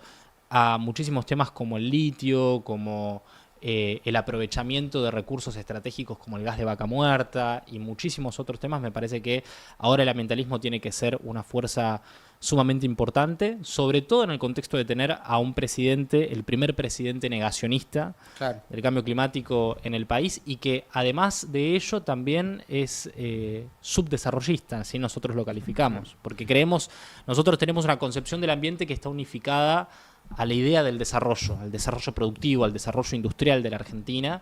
a muchísimos temas como el litio, como el aprovechamiento de recursos estratégicos como el gas de vaca muerta y muchísimos otros temas, me parece que ahora el ambientalismo tiene que ser una fuerza sumamente importante, sobre todo en el contexto de tener a un presidente, el primer presidente negacionista del cambio climático en el país, y que además de ello también es subdesarrollista, así nosotros lo calificamos, porque nosotros tenemos una concepción del ambiente que está unificada a la idea del desarrollo, al desarrollo productivo, al desarrollo industrial de la Argentina,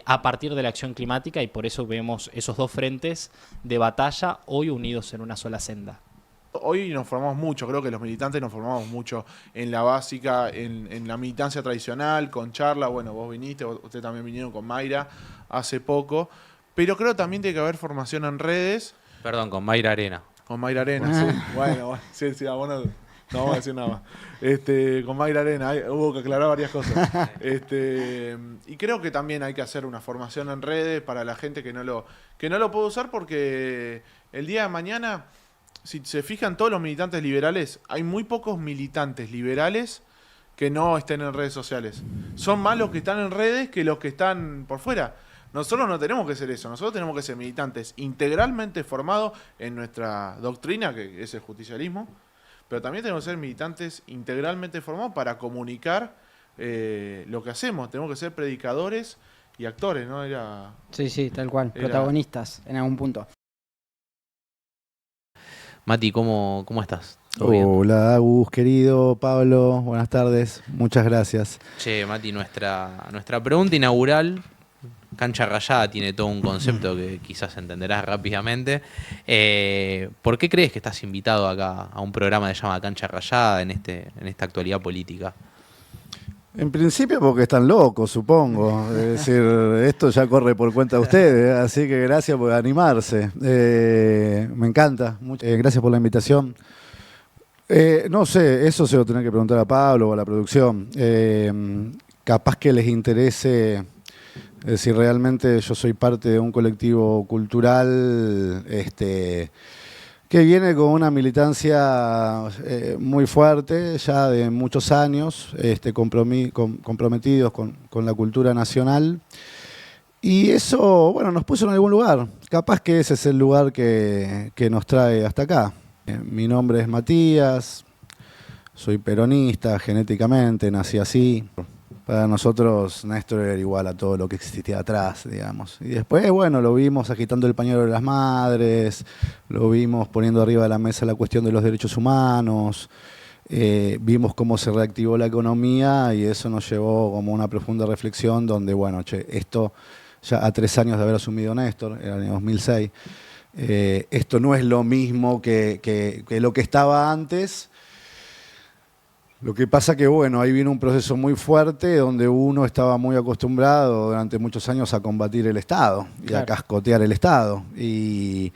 a partir de la acción climática, y por eso vemos esos dos frentes de batalla hoy unidos en una sola senda. Hoy nos formamos mucho, creo que los militantes nos formamos mucho en la básica, en la militancia tradicional, con charla, bueno, vos viniste, usted también vinieron con Mayra hace poco, pero creo que también tiene que haber formación en redes. Perdón, con Mayra Arena. Con Mayra Arena, sí. Bueno, sí, bueno, no vamos a decir nada más. Con Mayra Arena, hubo que aclarar varias cosas. Y creo que también hay que hacer una formación en redes para la gente que no lo puede usar, porque el día de mañana, si se fijan todos los militantes liberales, hay muy pocos militantes liberales que no estén en redes sociales. Son más los que están en redes que los que están por fuera. Nosotros no tenemos que ser eso, nosotros tenemos que ser militantes integralmente formados en nuestra doctrina, que es el justicialismo, pero también tenemos que ser militantes integralmente formados para comunicar lo que hacemos. Tenemos que ser predicadores y actores, ¿no? Sí, tal cual, protagonistas en algún punto. Mati, ¿cómo estás? Hola, Agus, querido Pablo, buenas tardes, muchas gracias. Che, Mati, nuestra pregunta inaugural, Cancha Rayada, tiene todo un concepto que quizás entenderás rápidamente. ¿Por qué crees que estás invitado acá a un programa que se llama Cancha Rayada en esta actualidad política? En principio porque están locos, supongo. Es decir, esto ya corre por cuenta de ustedes, así que gracias por animarse. Me encanta. Gracias por la invitación. No sé, eso se lo tenés que preguntar a Pablo o a la producción. Capaz que les interese, si realmente yo soy parte de un colectivo cultural que viene con una militancia muy fuerte, ya de muchos años, comprometidos con la cultura nacional. Y eso, bueno, nos puso en algún lugar. Capaz que ese es el lugar que nos trae hasta acá. Mi nombre es Matías, soy peronista genéticamente, nací así. Para nosotros Néstor era igual a todo lo que existía atrás, digamos. Y después, bueno, lo vimos agitando el pañuelo de las madres, lo vimos poniendo arriba de la mesa la cuestión de los derechos humanos, vimos cómo se reactivó la economía y eso nos llevó como una profunda reflexión donde, bueno, esto ya a 3 años de haber asumido Néstor, en el año 2006, esto no es lo mismo que lo que estaba antes. Lo que pasa que, bueno, ahí vino un proceso muy fuerte donde uno estaba muy acostumbrado durante muchos años a combatir el Estado y a cascotear el Estado. Y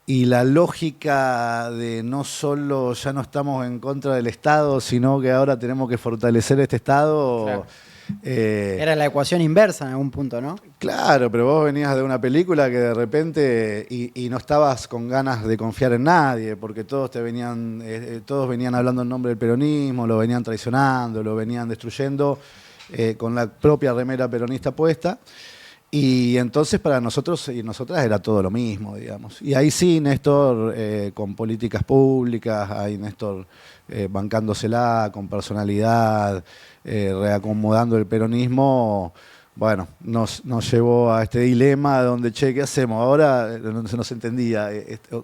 la lógica de no solo ya no estamos en contra del Estado, sino que ahora tenemos que fortalecer este Estado... Claro. Era la ecuación inversa en algún punto, ¿no? Claro, pero vos venías de una película que de repente y no estabas con ganas de confiar en nadie, porque todos venían hablando en nombre del peronismo, lo venían traicionando, lo venían destruyendo con la propia remera peronista puesta. Y entonces para nosotros y nosotras era todo lo mismo, digamos. Y ahí sí, Néstor con políticas públicas, ahí Néstor bancándosela, con personalidad, reacomodando el peronismo, bueno, nos llevó a este dilema donde, ¿qué hacemos? Ahora no se nos entendía,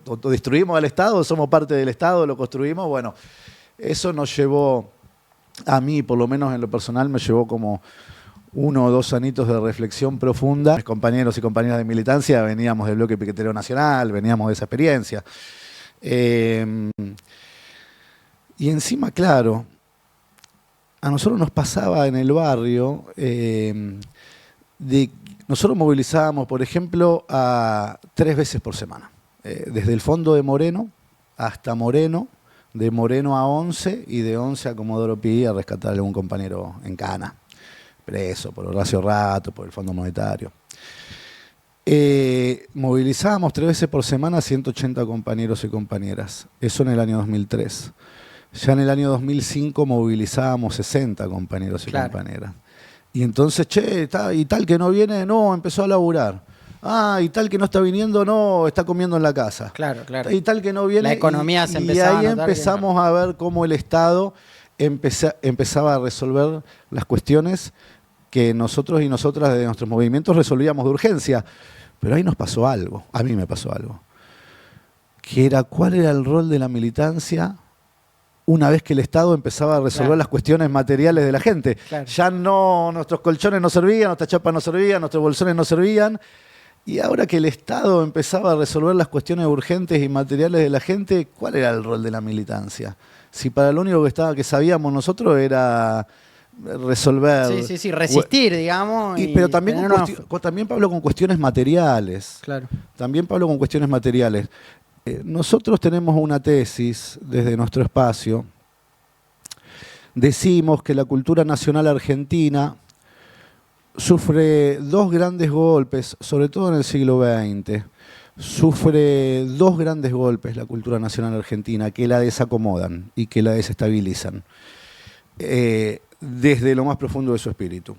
o destruimos al Estado, somos parte del Estado, lo construimos, bueno, eso nos llevó, a mí por lo menos en lo personal, me llevó como 1 o 2 añitos de reflexión profunda. Mis compañeros y compañeras de militancia veníamos del bloque piquetero nacional, veníamos de esa experiencia. Y encima, claro, a nosotros nos pasaba en el barrio, nosotros movilizábamos, por ejemplo, 3 veces por semana. Desde el fondo de Moreno hasta Moreno, de Moreno a 11 y de 11 a Comodoro Pi a rescatar a algún compañero en cana, preso por Horacio Rato, por el Fondo Monetario. Movilizábamos 3 veces por semana 180 compañeros y compañeras. Eso en el año 2003. Ya en el año 2005 movilizábamos 60 compañeros y compañeras. Y entonces, y tal que no viene, no, empezó a laburar. Y tal que no está viniendo, no, está comiendo en la casa. Claro, claro. Y tal que no viene. La economía se empezaba a notar. Y ahí empezamos a ver cómo el Estado empezaba a resolver las cuestiones que nosotros y nosotras de nuestros movimientos resolvíamos de urgencia. Pero ahí nos pasó algo, a mí me pasó algo. Que era, ¿cuál era el rol de la militancia una vez que el Estado empezaba a resolver las cuestiones materiales de la gente? Ya no, nuestros colchones no servían, nuestras chapas no servían, nuestros bolsones no servían. Y ahora que el Estado empezaba a resolver las cuestiones urgentes y materiales de la gente, ¿cuál era el rol de la militancia? Si para lo único que sabíamos nosotros era resolver... Sí, resistir, digamos. Pero también, también Pablo, con cuestiones materiales. Claro. También Pablo con cuestiones materiales. Nosotros tenemos una tesis desde nuestro espacio. Decimos que la cultura nacional argentina sufre 2 grandes golpes, sobre todo en el siglo XX. Sufre 2 grandes golpes la cultura nacional argentina que la desacomodan y que la desestabilizan desde lo más profundo de su espíritu.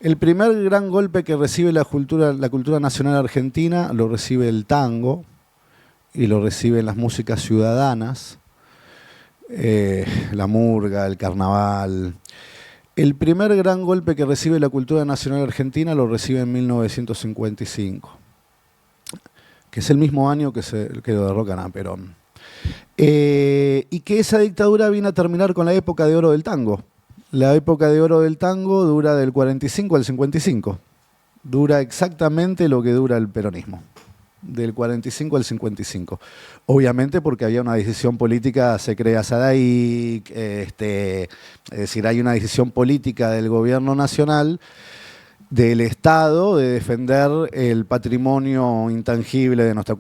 El primer gran golpe que recibe la cultura nacional argentina lo recibe el tango y lo reciben las músicas ciudadanas, la murga, el carnaval. El primer gran golpe que recibe la cultura nacional argentina lo recibe en 1955, que es el mismo año que lo derrocan a Perón. Y que esa dictadura viene a terminar con la época de oro del tango. La época de oro del tango dura del 45 al 55. Dura exactamente lo que dura el peronismo. del 45 al 55. Obviamente porque había una decisión política, se crea SADAIC, es decir, hay una decisión política del gobierno nacional, del Estado, de defender el patrimonio intangible de nuestra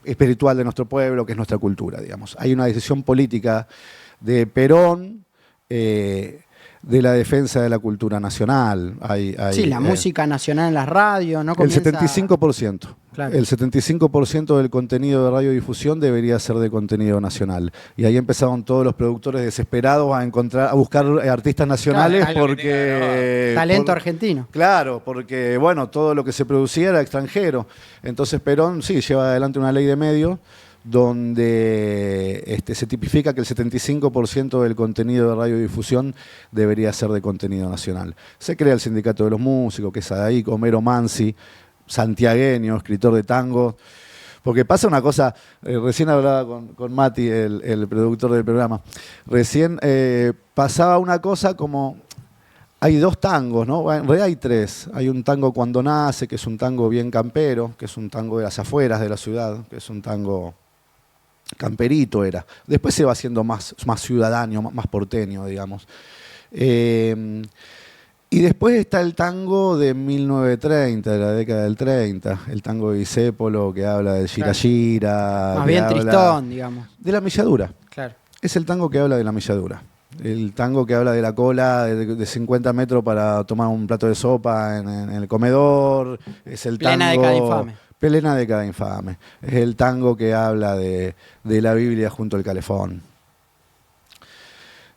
espiritual de nuestro pueblo, que es nuestra cultura, digamos. Hay una decisión política de Perón, de la defensa de la cultura nacional. Sí, la música nacional en las radios, ¿no? El 75%. Claro. El 75% del contenido de radiodifusión debería ser de contenido nacional. Y ahí empezaron todos los productores desesperados a buscar artistas nacionales porque... Talento argentino. Claro, porque bueno, todo lo que se producía era extranjero. Entonces Perón sí lleva adelante una ley de medios donde se tipifica que el 75% del contenido de radiodifusión debería ser de contenido nacional. Se crea el Sindicato de los Músicos, que es ahí, Homero Mansi, santiagueño, escritor de tango. Porque pasa una cosa, recién hablaba con Mati, el productor del programa, recién pasaba una cosa como... Hay 2 tangos, ¿no? En realidad hay 3. Hay un tango Cuando Nace, que es un tango bien campero, que es un tango de las afueras de la ciudad, que es un tango camperito era. Después se va haciendo más ciudadano, más porteño, digamos. Y después está el tango de 1930, de la década del 30, el tango de Discépolo, que habla del gira-gira. Más bien tristón, digamos. De la milladura. Claro. Es el tango que habla de la milladura. El tango que habla de la cola de 50 metros para tomar un plato de sopa en el comedor. Es el Plena tango, década infame. Plena década infame. Es el tango que habla de la Biblia junto al calefón.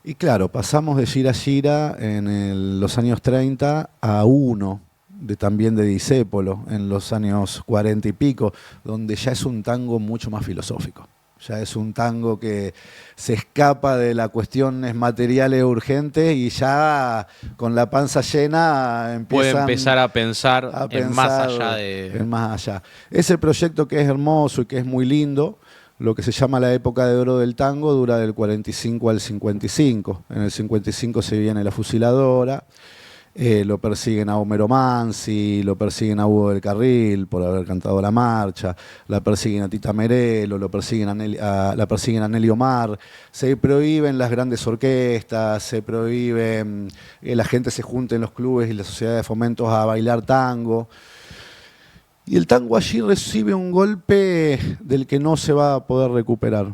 Y claro, pasamos de gira a gira en los años 30 a uno, también de Discépolo, en los años 40 y pico, donde ya es un tango mucho más filosófico. Ya es un tango que se escapa de las cuestiones materiales urgentes y ya con la panza llena puede empezar a pensar en más allá de... En más allá. Ese proyecto que es hermoso y que es muy lindo, lo que se llama la época de oro del tango, dura del 45 al 55. En el 55 se viene La Fusiladora. Lo persiguen a Homero Mansi, lo persiguen a Hugo del Carril por haber cantado la marcha, la persiguen a Tita Merelo, la persiguen a Nelly Omar. Se prohíben las grandes orquestas, se prohíben que la gente se junte en los clubes y las sociedades de fomentos a bailar tango. Y el tango allí recibe un golpe del que no se va a poder recuperar.